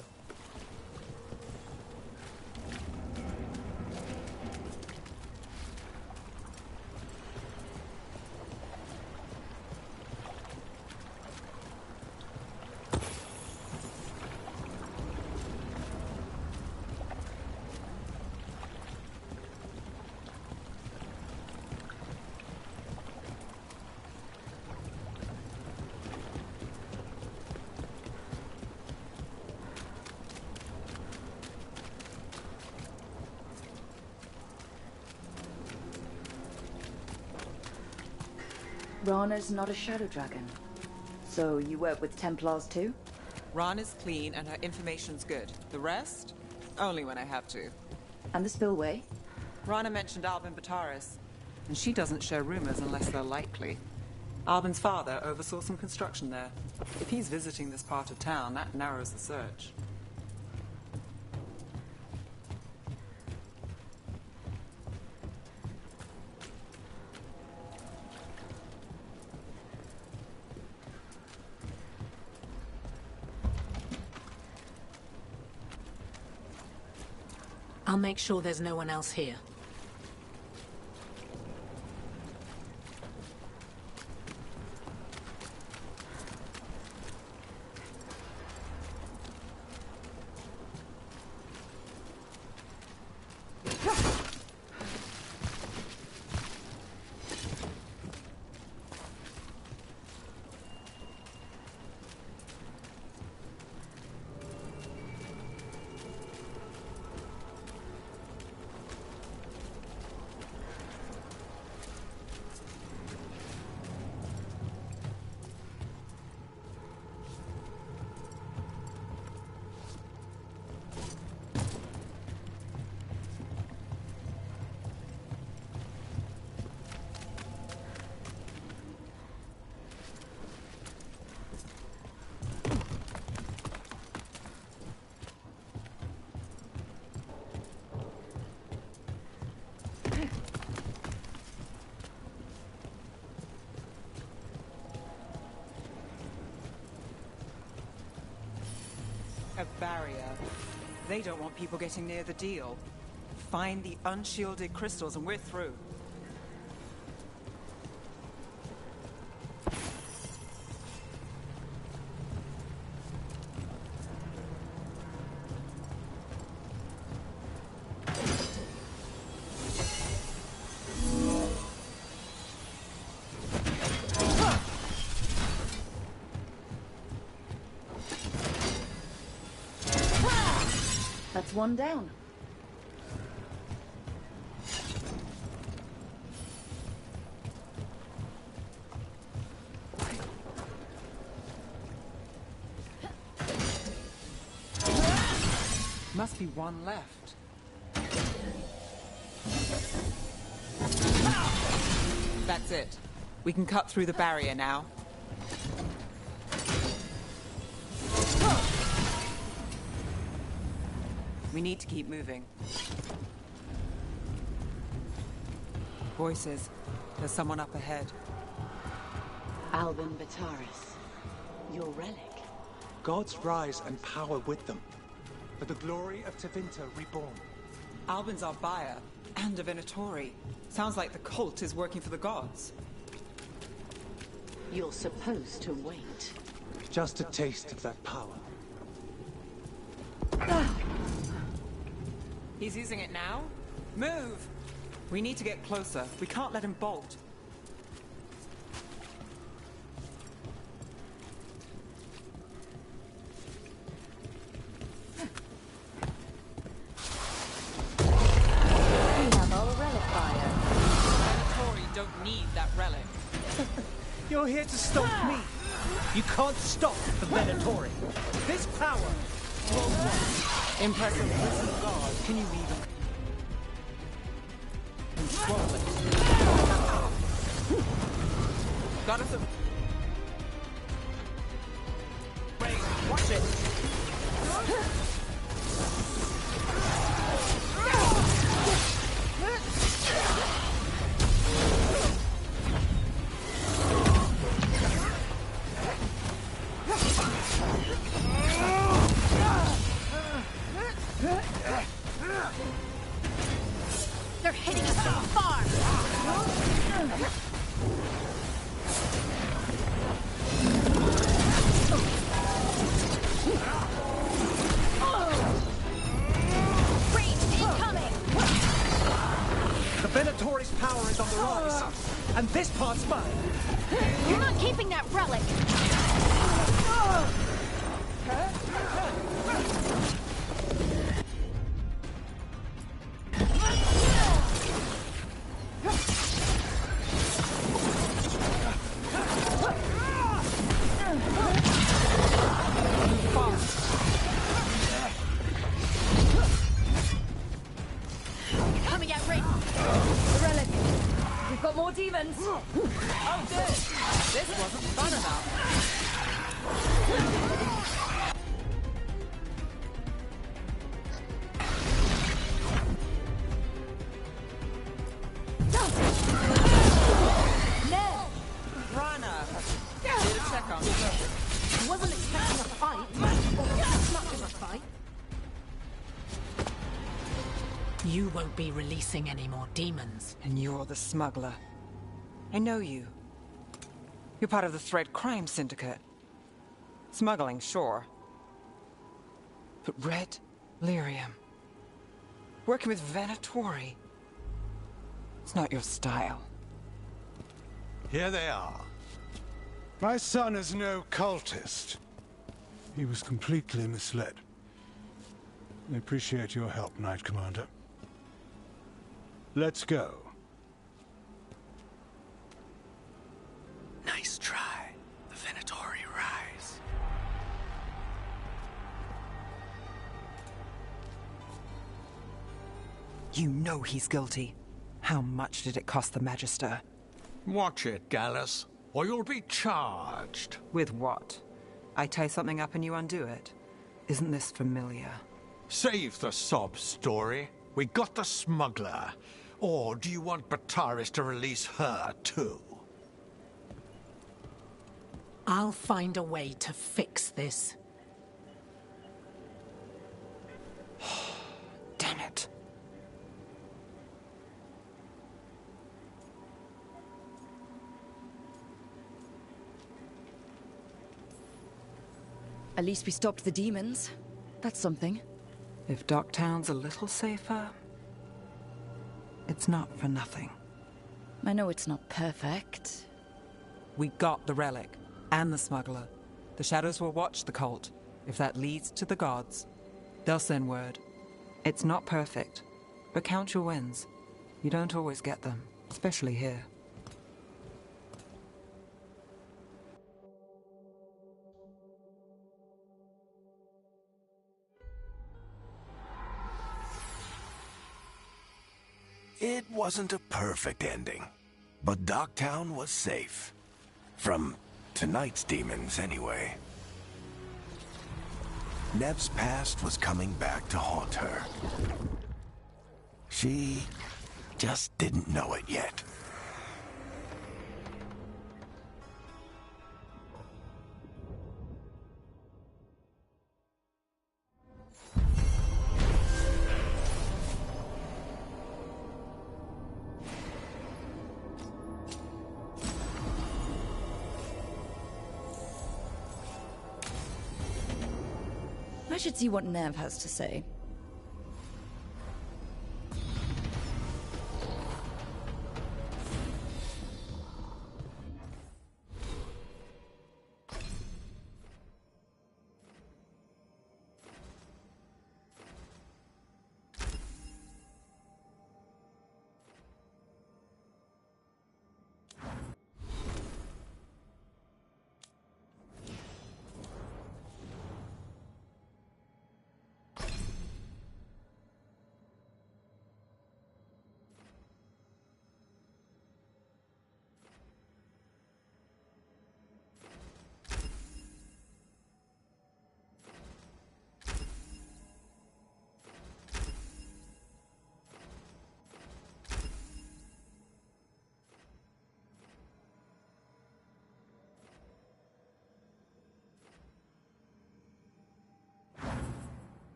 Rana's not a shadow dragon. So you work with Templars too? Rana's clean and her information's good. The rest? Only when I have to. And the spillway? Rana mentioned Albin Bataris, and she doesn't share rumors unless they're likely. Albin's father oversaw some construction there. If he's visiting this part of town, that narrows the search. I'll make sure there's no one else here. A barrier. They don't want people getting near the deal. Find the unshielded crystals and we're through. That's one down. Must be one left. That's it. We can cut through the barrier now. We need to keep moving. Voices. There's someone up ahead. Albin Bataris. Your relic. Gods rise and power with them. For the glory of Tevinter reborn. Albin's our buyer, and a Venatori. Sounds like the cult is working for the gods. You're supposed to wait. Just a taste of that power. He's using it now? Move! We need to get closer. We can't let him bolt. We have our relic buyer. Venatori don't need that relic. You're here to stop me. You can't stop the Venatori. This power worldwide. Impressive prison guard. Can you even control it? Got us a... Wait, watch it! They're hitting us from far! Range incoming! The Venatori's power is on the rise, and this part's mine. You're not keeping that relic! Coming at range! The relic. We've got more demons. Oh, good! This wasn't fun enough. Ned! Rana! Did a check on you. I wasn't expecting a fight. As much as a fight. You won't be releasing any more demons. And you're the smuggler. I know you. You're part of the Thread crime syndicate. Smuggling, sure. But Red Lyrium. Working with Venatori. It's not your style. Here they are. My son is no cultist. He was completely misled. I appreciate your help, Knight Commander. Let's go. Nice try. The Venatori rise. You know he's guilty. How much did it cost the Magister? Watch it, Gallus, or you'll be charged. With what? I tie something up and you undo it. Isn't this familiar? Save the sob story. We got the smuggler. Or do you want Bataris to release her, too? I'll find a way to fix this. Damn it. At least we stopped the demons. That's something. If Docktown's a little safer, it's not for nothing. I know it's not perfect. We got the relic, and the smuggler. The Shadows will watch the cult. If that leads to the gods, they'll send word. It's not perfect, but count your wins. You don't always get them, especially here. It wasn't a perfect ending, but Docktown was safe. From tonight's demons, anyway. Nev's past was coming back to haunt her. She just didn't know it yet. I should see what Nev has to say.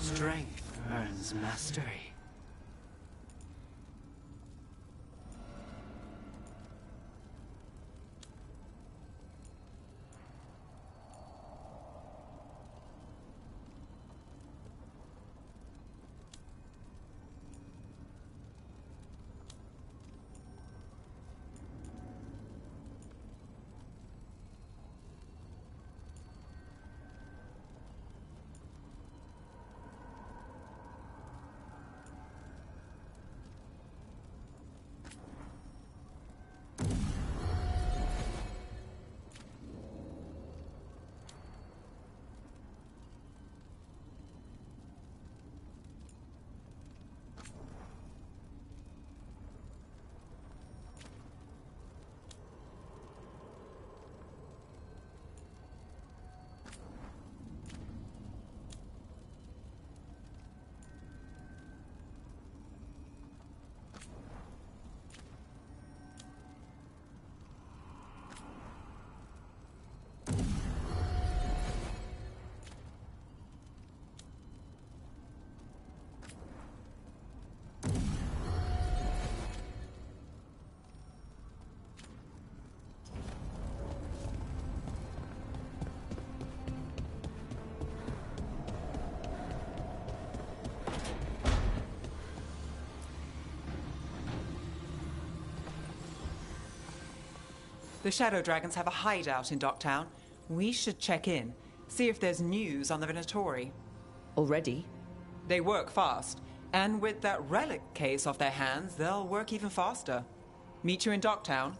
Strength earns mastery. The Shadow Dragons have a hideout in Docktown. We should check in, see if there's news on the Venatori. Already? They work fast, and with that relic case off their hands, they'll work even faster. Meet you in Docktown.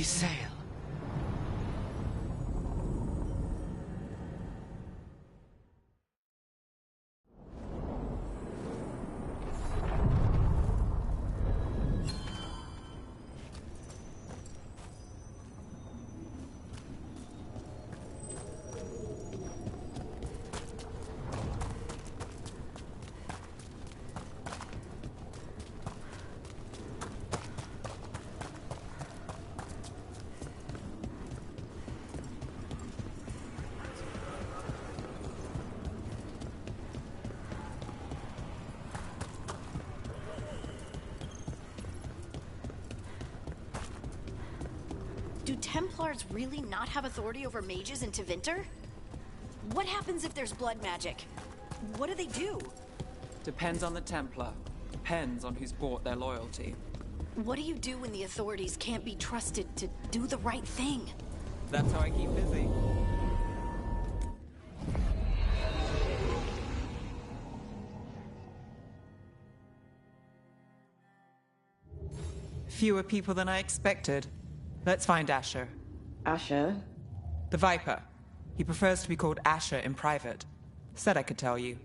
sail. Do Templars really not have authority over mages in Tevinter? What happens if there's blood magic? What do they do? Depends on the Templar. Depends on who's bought their loyalty. What do you do when the authorities can't be trusted to do the right thing? That's how I keep busy. Fewer people than I expected. Let's find Asher. Asher? The Viper. He prefers to be called Asher in private. Said I could tell you.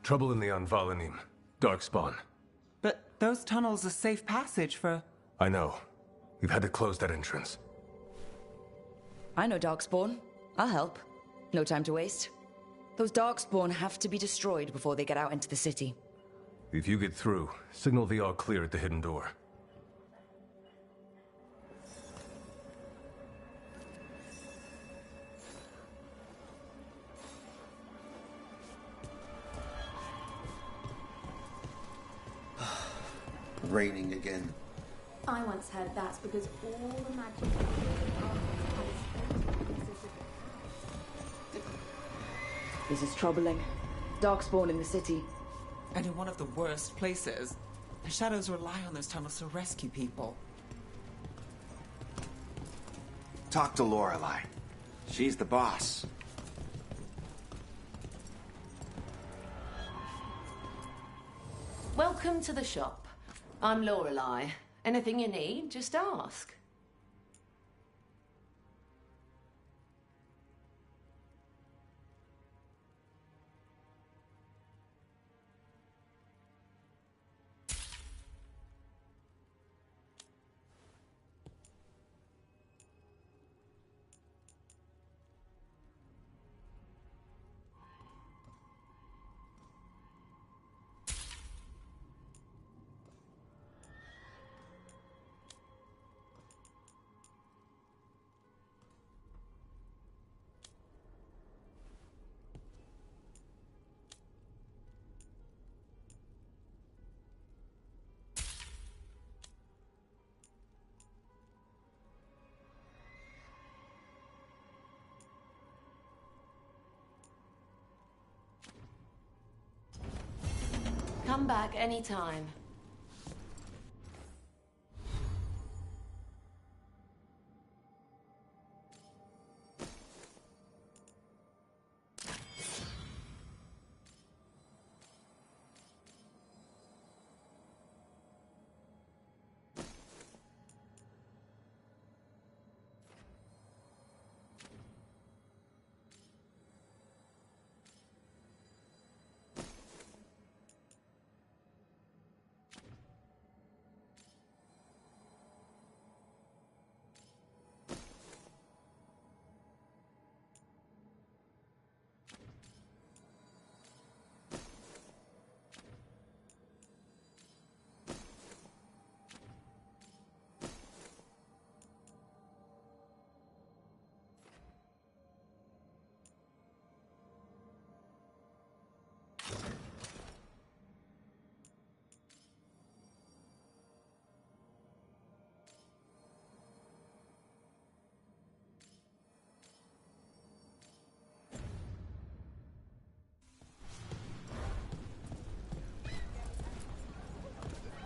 Trouble in the Anvalanim. Darkspawn. But those tunnels are safe passage for... I know. We've had to close that entrance. I know Darkspawn. I'll help. No time to waste. Those Darkspawn have to be destroyed before they get out into the city. If you get through, signal the all clear at the hidden door. Raining again. I once heard that's because all the magic... This is troubling. Darkspawn in the city. And in one of the worst places. The Shadows rely on those tunnels to rescue people. Talk to Lorelei. She's the boss. Welcome to the shop. I'm Lorelei. Anything you need, just ask. Come back anytime.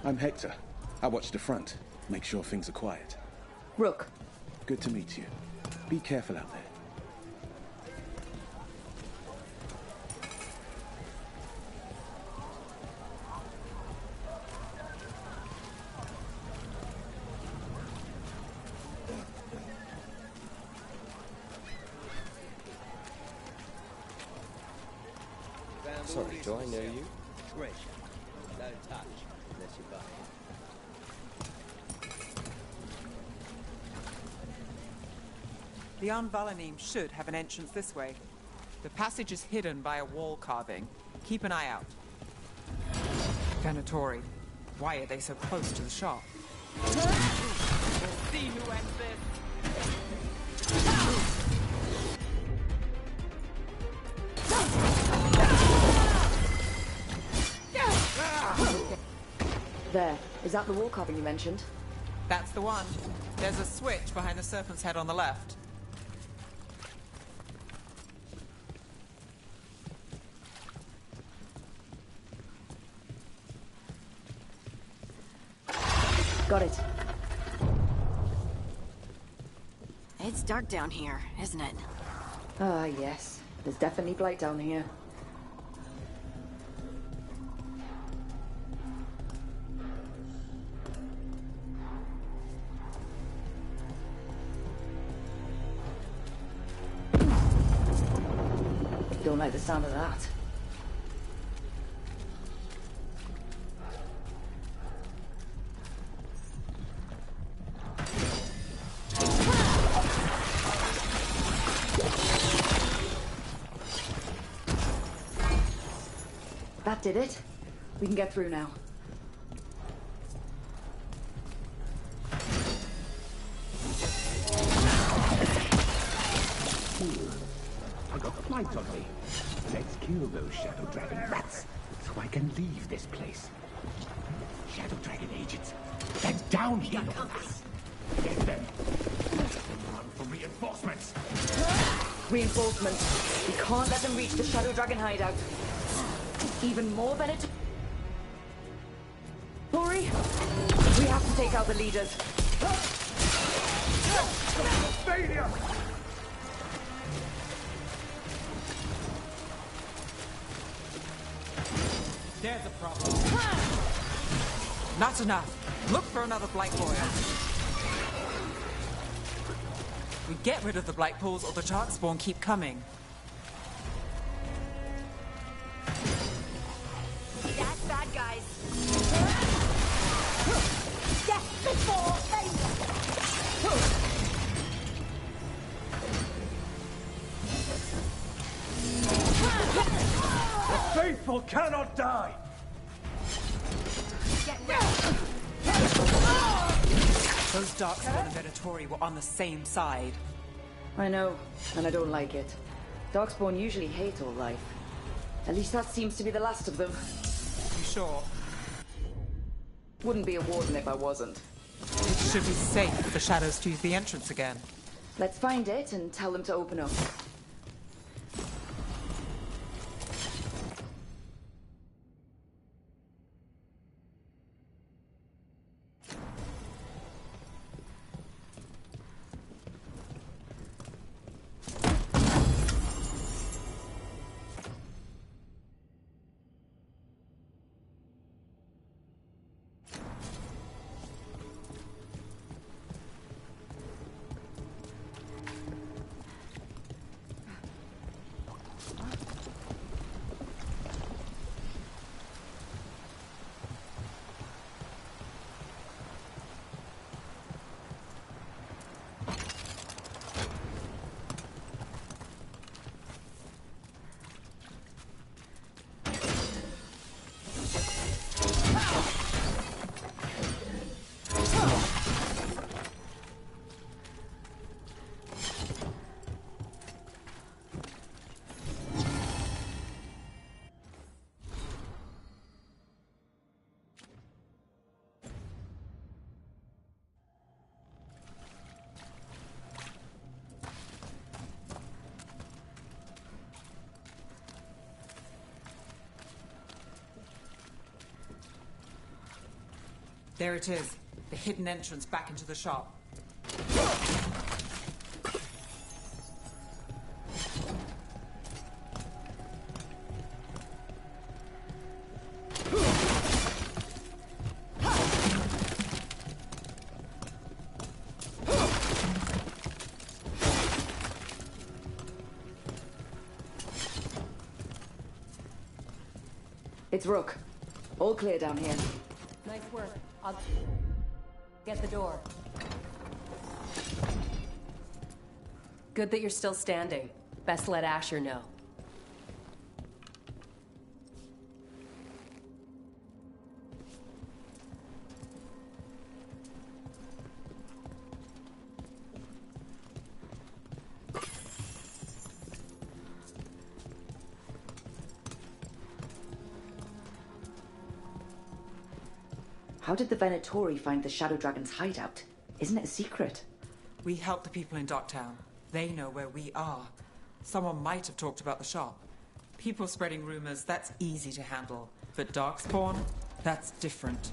I'm Hector. I watch the front. Make sure things are quiet. Rook. Good to meet you. Be careful out there. Sorry, do I know you? Great. Don't touch unless you buy. The Anvalanim should have an entrance this way. The passage is hidden by a wall carving. Keep an eye out. Venatori, why are they so close to the shop? We'll see who ends this. There. Is that the wall carving you mentioned? That's the one. There's a switch behind the serpent's head on the left. Got it. It's dark down here, isn't it? Ah, yes. There's definitely blight down here. Don't like the sound of that. That did it. We can get through now. I got flight on me. Let's kill those Shadow Dragon rats, so I can leave this place. Shadow Dragon agents, they're down here. Get them. Run for reinforcements. Reinforcements. We can't let them reach the Shadow Dragon hideout. Even more Venatori. We have to take out the leaders. Failure! There's a problem. Not enough. Look for another blight warrior. We get rid of the blight pools or the darkspawn keep coming. That's bad, guys. Death before failure. The faithful cannot die! Get ready. Those darkspawn and Venatori were on the same side. I know, and I don't like it. Darkspawn usually hate all life. At least that seems to be the last of them. You sure? Wouldn't be a warden if I wasn't. It should be safe for the shadows to use the entrance again. Let's find it and tell them to open up. There it is. The hidden entrance back into the shop. It's Rook. All clear down here. Nice work. I'll get the door. Good that you're still standing. Best let Asher know. How did the Venatori find the Shadow Dragon's hideout? Isn't it a secret? We help the people in Docktown. They know where we are. Someone might have talked about the shop. People spreading rumors, that's easy to handle. But Darkspawn, that's different.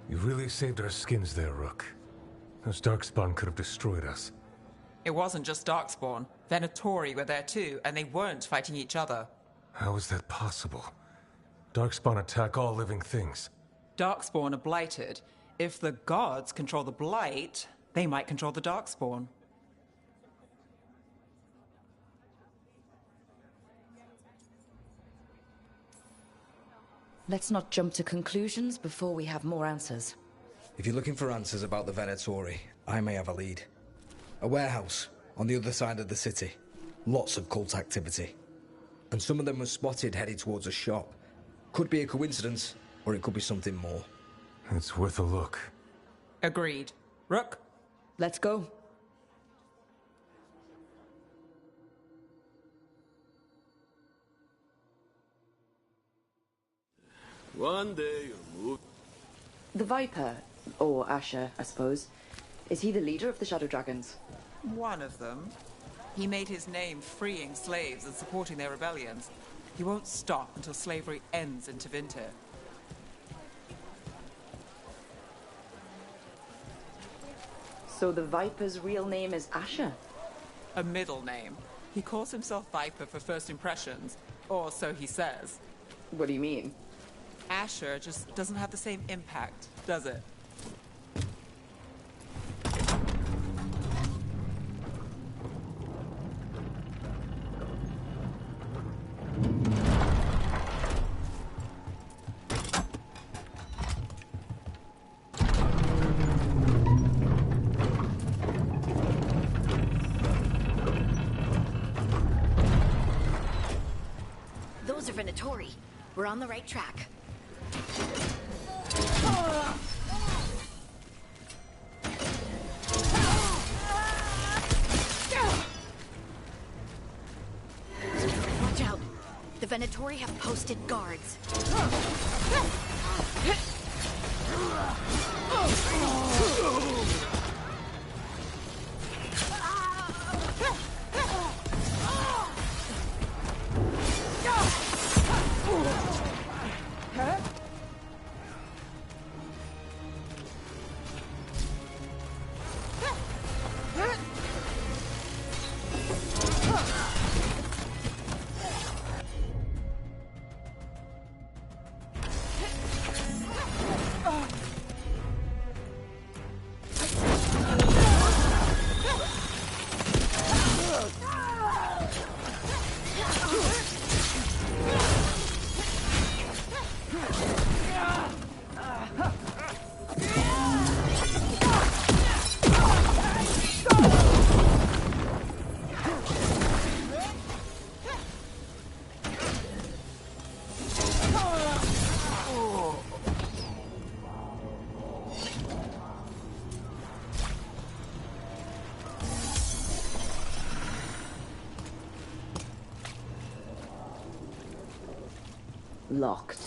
You really saved our skins there, Rook. Those Darkspawn could have destroyed us. It wasn't just Darkspawn. Venatori were there too, and they weren't fighting each other. How is that possible? Darkspawn attack all living things. Darkspawn are blighted. If the gods control the blight, they might control the Darkspawn. Let's not jump to conclusions before we have more answers. If you're looking for answers about the Venatori, I may have a lead. A warehouse on the other side of the city. Lots of cult activity. And some of them were spotted headed towards a shop. Could be a coincidence, or it could be something more. It's worth a look. Agreed. Rook? Let's go. One day you'll move. The Viper, or Asher, I suppose. Is he the leader of the Shadow Dragons? One of them. He made his name freeing slaves and supporting their rebellions. He won't stop until slavery ends in Tevinter. So the Viper's real name is Asher? A middle name. He calls himself Viper for first impressions, or so he says. What do you mean? Asher just doesn't have the same impact, does it? Those are Venatori. We're on the right track. Watch out. The Venatori have posted guards. Locked.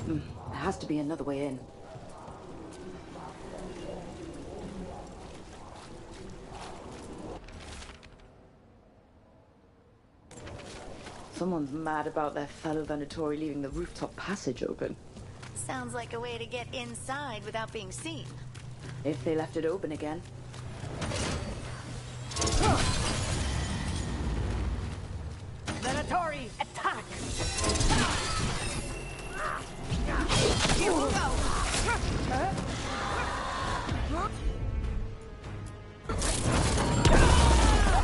There has to be another way in. Someone's mad about their fellow Venatori leaving the rooftop passage open. Sounds like a way to get inside without being seen. If they left it open again. Venatori, attack! Here we go!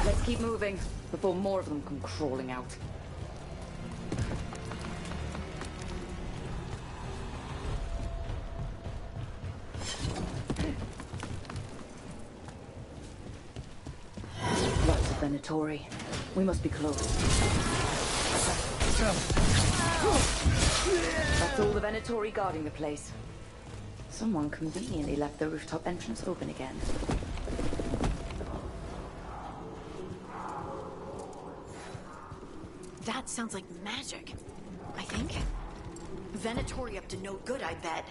Let's keep moving before more of them come crawling out. Lots of Venatori. We must be close. That's all the Venatori guarding the place. Someone conveniently left the rooftop entrance open again. That sounds like magic, I think. Venatori up to no good, I bet.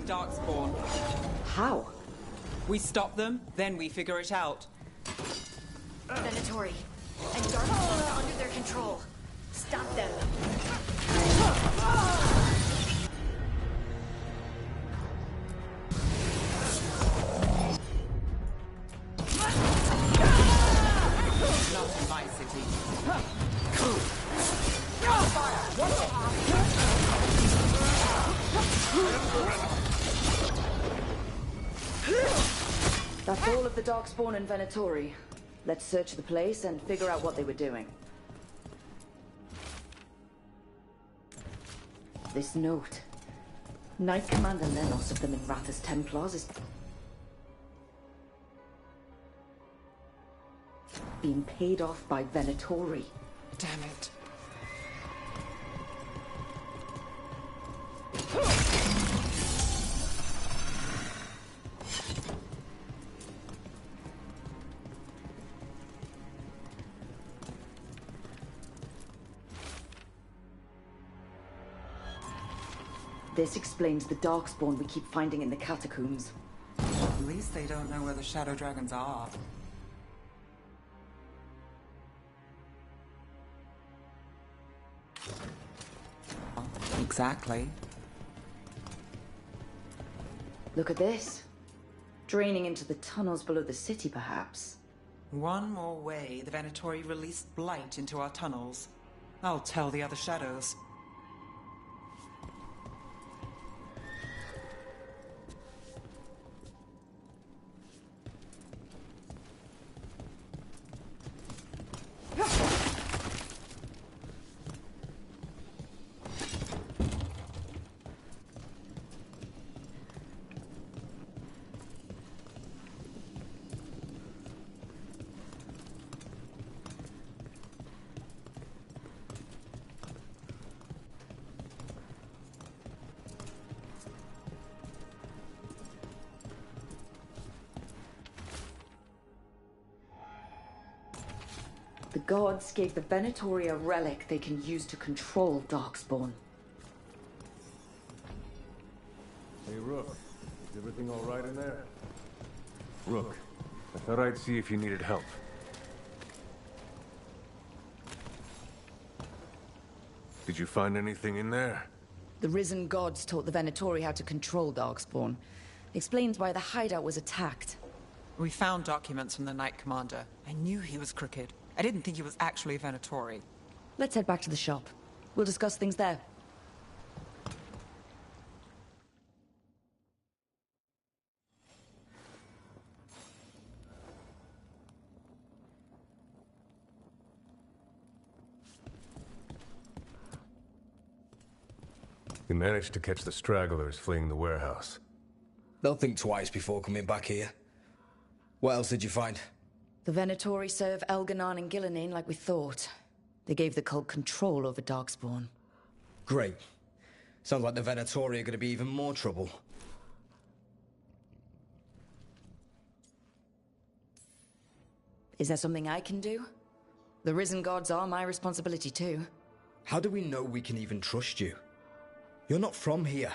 Darkspawn. How? We stop them, then we figure it out. Venatori. And Darkspawn are under their control. Stop them. Not in my city. That's all of the Darkspawn and Venatori. Let's search the place and figure out what they were doing. This note. Knight Commander Lenos of the Minrathous Templars is being paid off by Venatori. Damn it. This explains the Darkspawn we keep finding in the catacombs. At least they don't know where the Shadow Dragons are. Exactly. Look at this. Draining into the tunnels below the city, perhaps. One more way the Venatori released blight into our tunnels. I'll tell the other shadows. The gods gave the Venatori a relic they can use to control Darkspawn. Hey, Rook. Is everything all right in there? Rook, I thought I'd see if you needed help. Did you find anything in there? The risen gods taught the Venatori how to control Darkspawn. Explains why the hideout was attacked. We found documents from the Knight Commander. I knew he was crooked. I didn't think he was actually a Venatori. Let's head back to the shop. We'll discuss things there. We managed to catch the stragglers fleeing the warehouse. They'll think twice before coming back here. What else did you find? The Venatori serve Elganon and Gillenane like we thought. They gave the cult control over Darkspawn. Great. Sounds like the Venatori are going to be even more trouble. Is there something I can do? The risen gods are my responsibility too. How do we know we can even trust you? You're not from here.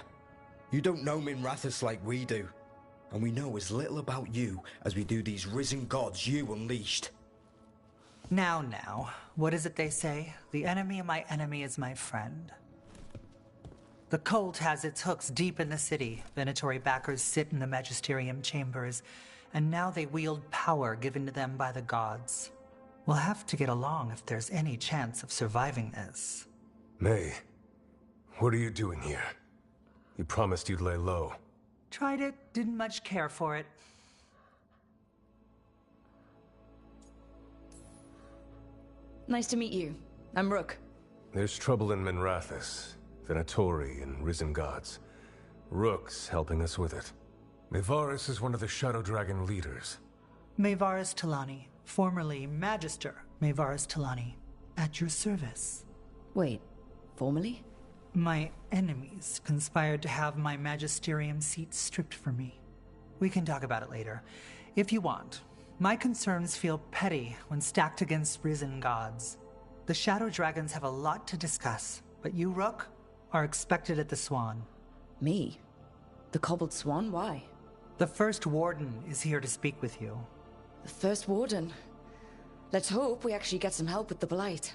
You don't know Minrathous like we do. And we know as little about you as we do these risen gods you unleashed. Now, what is it they say? The enemy of my enemy is my friend. The cult has its hooks deep in the city. Venatori backers sit in the magisterium chambers, and now they wield power given to them by the gods. We'll have to get along if there's any chance of surviving this. May, what are you doing here? You promised you'd lay low. Tried it, didn't much care for it. Nice to meet you. I'm Rook. There's trouble in Minrathous, Venatori, and risen gods. Rook's helping us with it. Mayvaris is one of the Shadow Dragon leaders. Mayvaris Talani, formerly Magister Mayvaris Talani, at your service. Wait, formerly? My enemies conspired to have my magisterium seat stripped from me. We can talk about it later, if you want. My concerns feel petty when stacked against risen gods. The Shadow Dragons have a lot to discuss, but you, Rook, are expected at the Swan. Me? The Cobbled Swan? Why? The First Warden is here to speak with you. The First Warden? Let's hope we actually get some help with the Blight.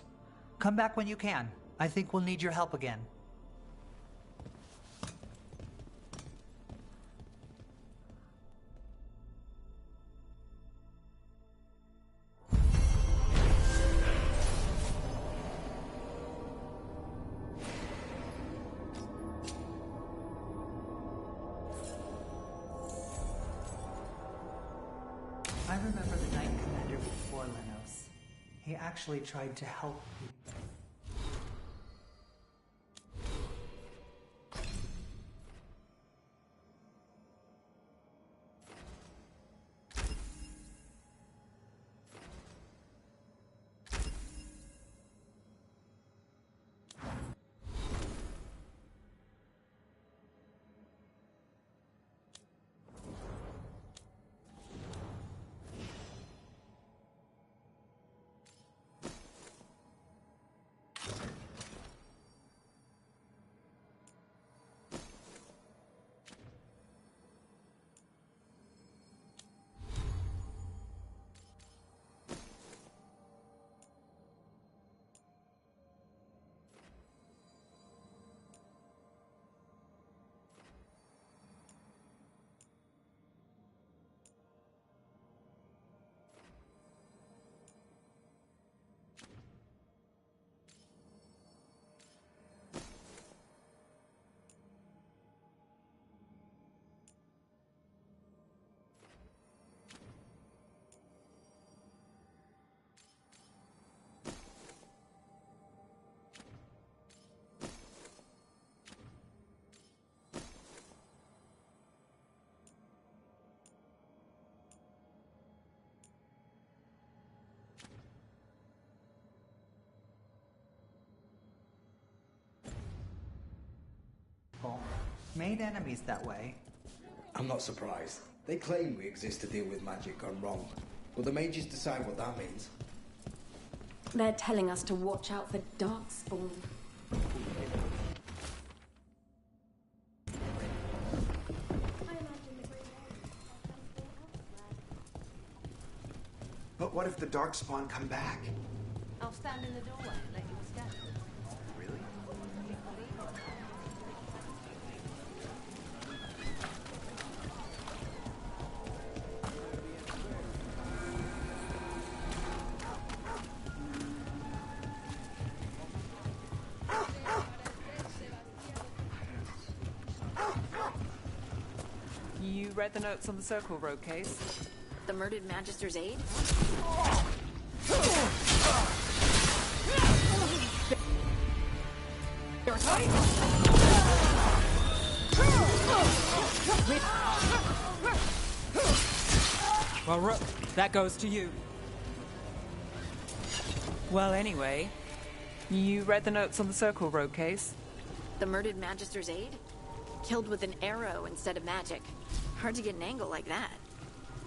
Come back when you can. I think we'll need your help again. I remember the Knight Commander before Lenos. He actually tried to help people. Made enemies that way. I'm not surprised. They claim we exist to deal with magic gone wrong, but the mages decide what that means. They're telling us to watch out for Darkspawn. But what if the Darkspawn come back? I'll stand in the doorway and let you escape. Really? You read the notes on the Circle Road case? The murdered Magister's aide? Well, Rook, that goes to you. Well, anyway, you read the notes on the Circle Road case? The murdered Magister's aide? Killed with an arrow instead of magic. Hard to get an angle like that.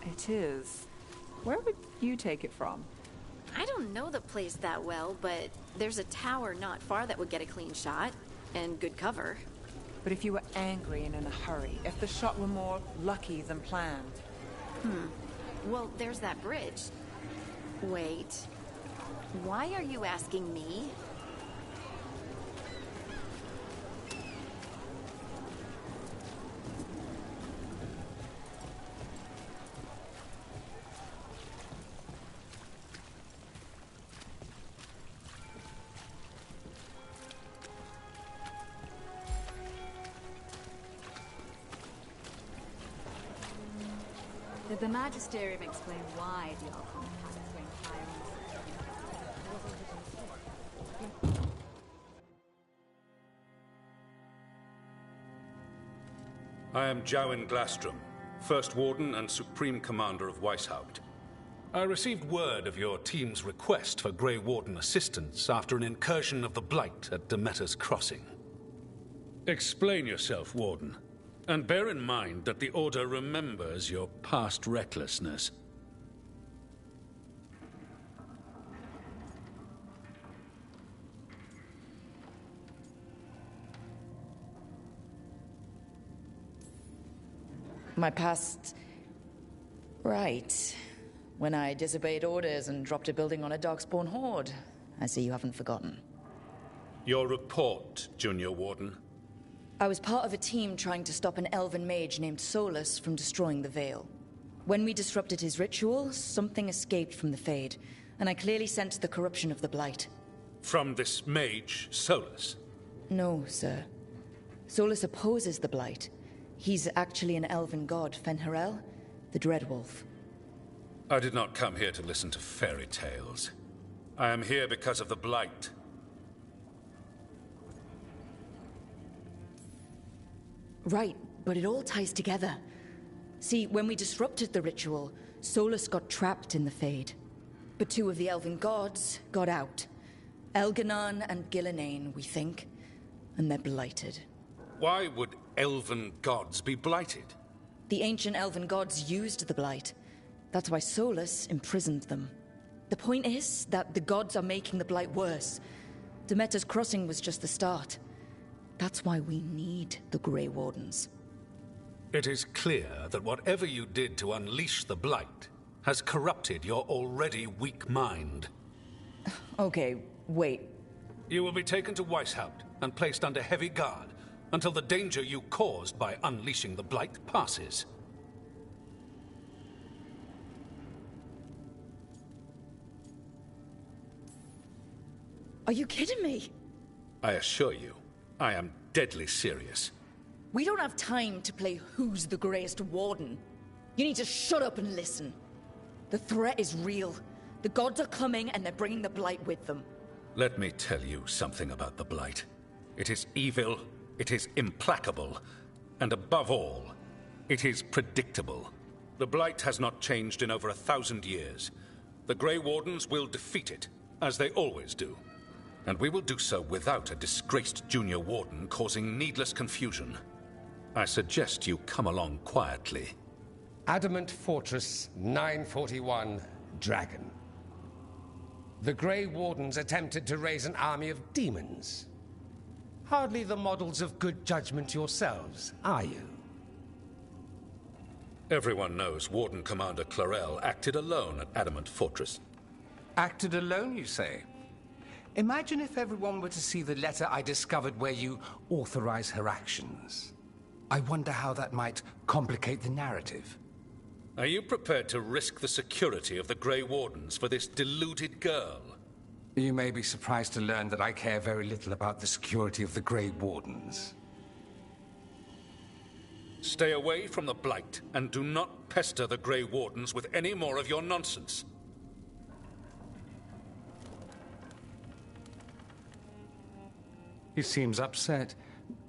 It is. Where would you take it from? I don't know the place that well, but there's a tower not far that would get a clean shot. And good cover. But if you were angry and in a hurry, if the shot were more lucky than planned. Well, there's that bridge. Wait. Why are you asking me? Did the Magisterium explain why the Archon has its wing higher? I am Jowin Glastrom, First Warden and Supreme Commander of Weishaupt. I received word of your team's request for Grey Warden assistance after an incursion of the Blight at Demeter's Crossing. Explain yourself, Warden. And bear in mind that the Order remembers your past recklessness. My past... Right. When I disobeyed orders and dropped a building on a Darkspawn horde. I see you haven't forgotten. Your report, Junior Warden. I was part of a team trying to stop an elven mage named Solus from destroying the Veil. When we disrupted his ritual, something escaped from the Fade, and I clearly sensed the corruption of the Blight. From this mage, Solus? No, sir. Solus opposes the Blight. He's actually an elven god, Fen'Harel, the Dreadwolf. I did not come here to listen to fairy tales. I am here because of the Blight. Right, but it all ties together. See, when we disrupted the ritual, Solus got trapped in the Fade. But two of the elven gods got out. Elganon and Gillenane, we think. And they're blighted. Why would elven gods be blighted? The ancient elven gods used the blight. That's why Solus imprisoned them. The point is that the gods are making the blight worse. Demeter's Crossing was just the start. That's why we need the Grey Wardens. It is clear that whatever you did to unleash the Blight has corrupted your already weak mind. Okay, wait. You will be taken to Weishaupt and placed under heavy guard until the danger you caused by unleashing the Blight passes. Are you kidding me? I assure you, I am deadly serious. We don't have time to play who's the greatest warden. You need to shut up and listen. The threat is real. The gods are coming and they're bringing the Blight with them. Let me tell you something about the Blight. It is evil, it is implacable, and above all, it is predictable. The Blight has not changed in over 1,000 years. The Grey Wardens will defeat it, as they always do. And we will do so without a disgraced junior warden causing needless confusion. I suggest you come along quietly. Adamant Fortress 941, Dragon. The Grey Wardens attempted to raise an army of demons. Hardly the models of good judgment yourselves, are you? Everyone knows Warden Commander Clarel acted alone at Adamant Fortress. Acted alone, you say? Imagine if everyone were to see the letter I discovered where you authorize her actions. I wonder how that might complicate the narrative. Are you prepared to risk the security of the Grey Wardens for this deluded girl? You may be surprised to learn that I care very little about the security of the Grey Wardens. Stay away from the Blight, and do not pester the Grey Wardens with any more of your nonsense. He seems upset.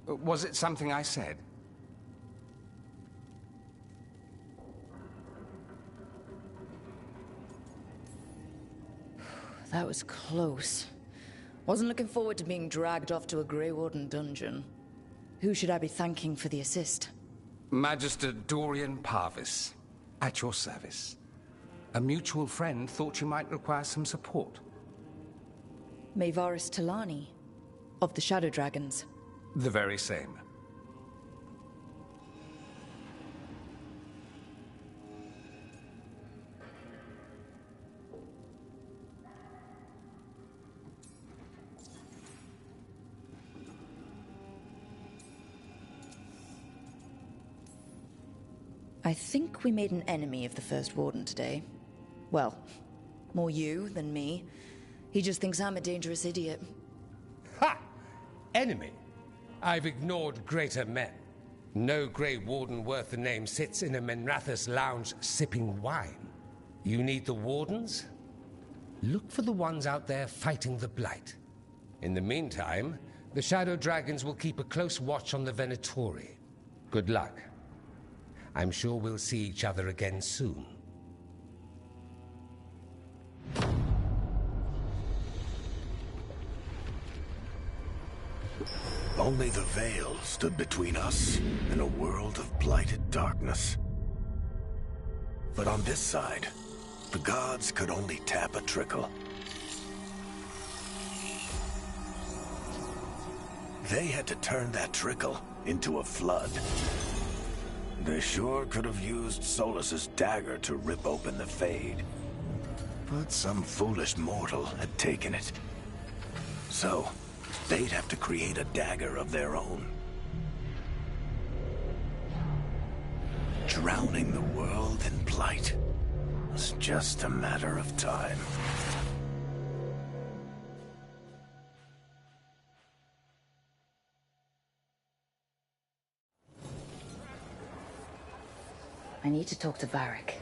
Was it something I said? That was close. Wasn't looking forward to being dragged off to a Grey Warden dungeon. Who should I be thanking for the assist? Magister Dorian Parvis, at your service. A mutual friend thought you might require some support. Maevaris Talani, of the Shadow Dragons. The very same. I think we made an enemy of the First Warden today. Well, more you than me. He just thinks I'm a dangerous idiot. Ha! Enemy? I've ignored greater men. No Grey Warden worth the name sits in a Menrathus lounge sipping wine. You need the Wardens? Look for the ones out there fighting the Blight. In the meantime, the Shadow Dragons will keep a close watch on the Venatori. Good luck. I'm sure we'll see each other again soon. Only the Veil stood between us and a world of blighted darkness. But on this side, the gods could only tap a trickle. They had to turn that trickle into a flood. They sure could have used Solus's dagger to rip open the Fade. But some foolish mortal had taken it. So, they'd have to create a dagger of their own. Drowning the world in blight was just a matter of time. I need to talk to Varric.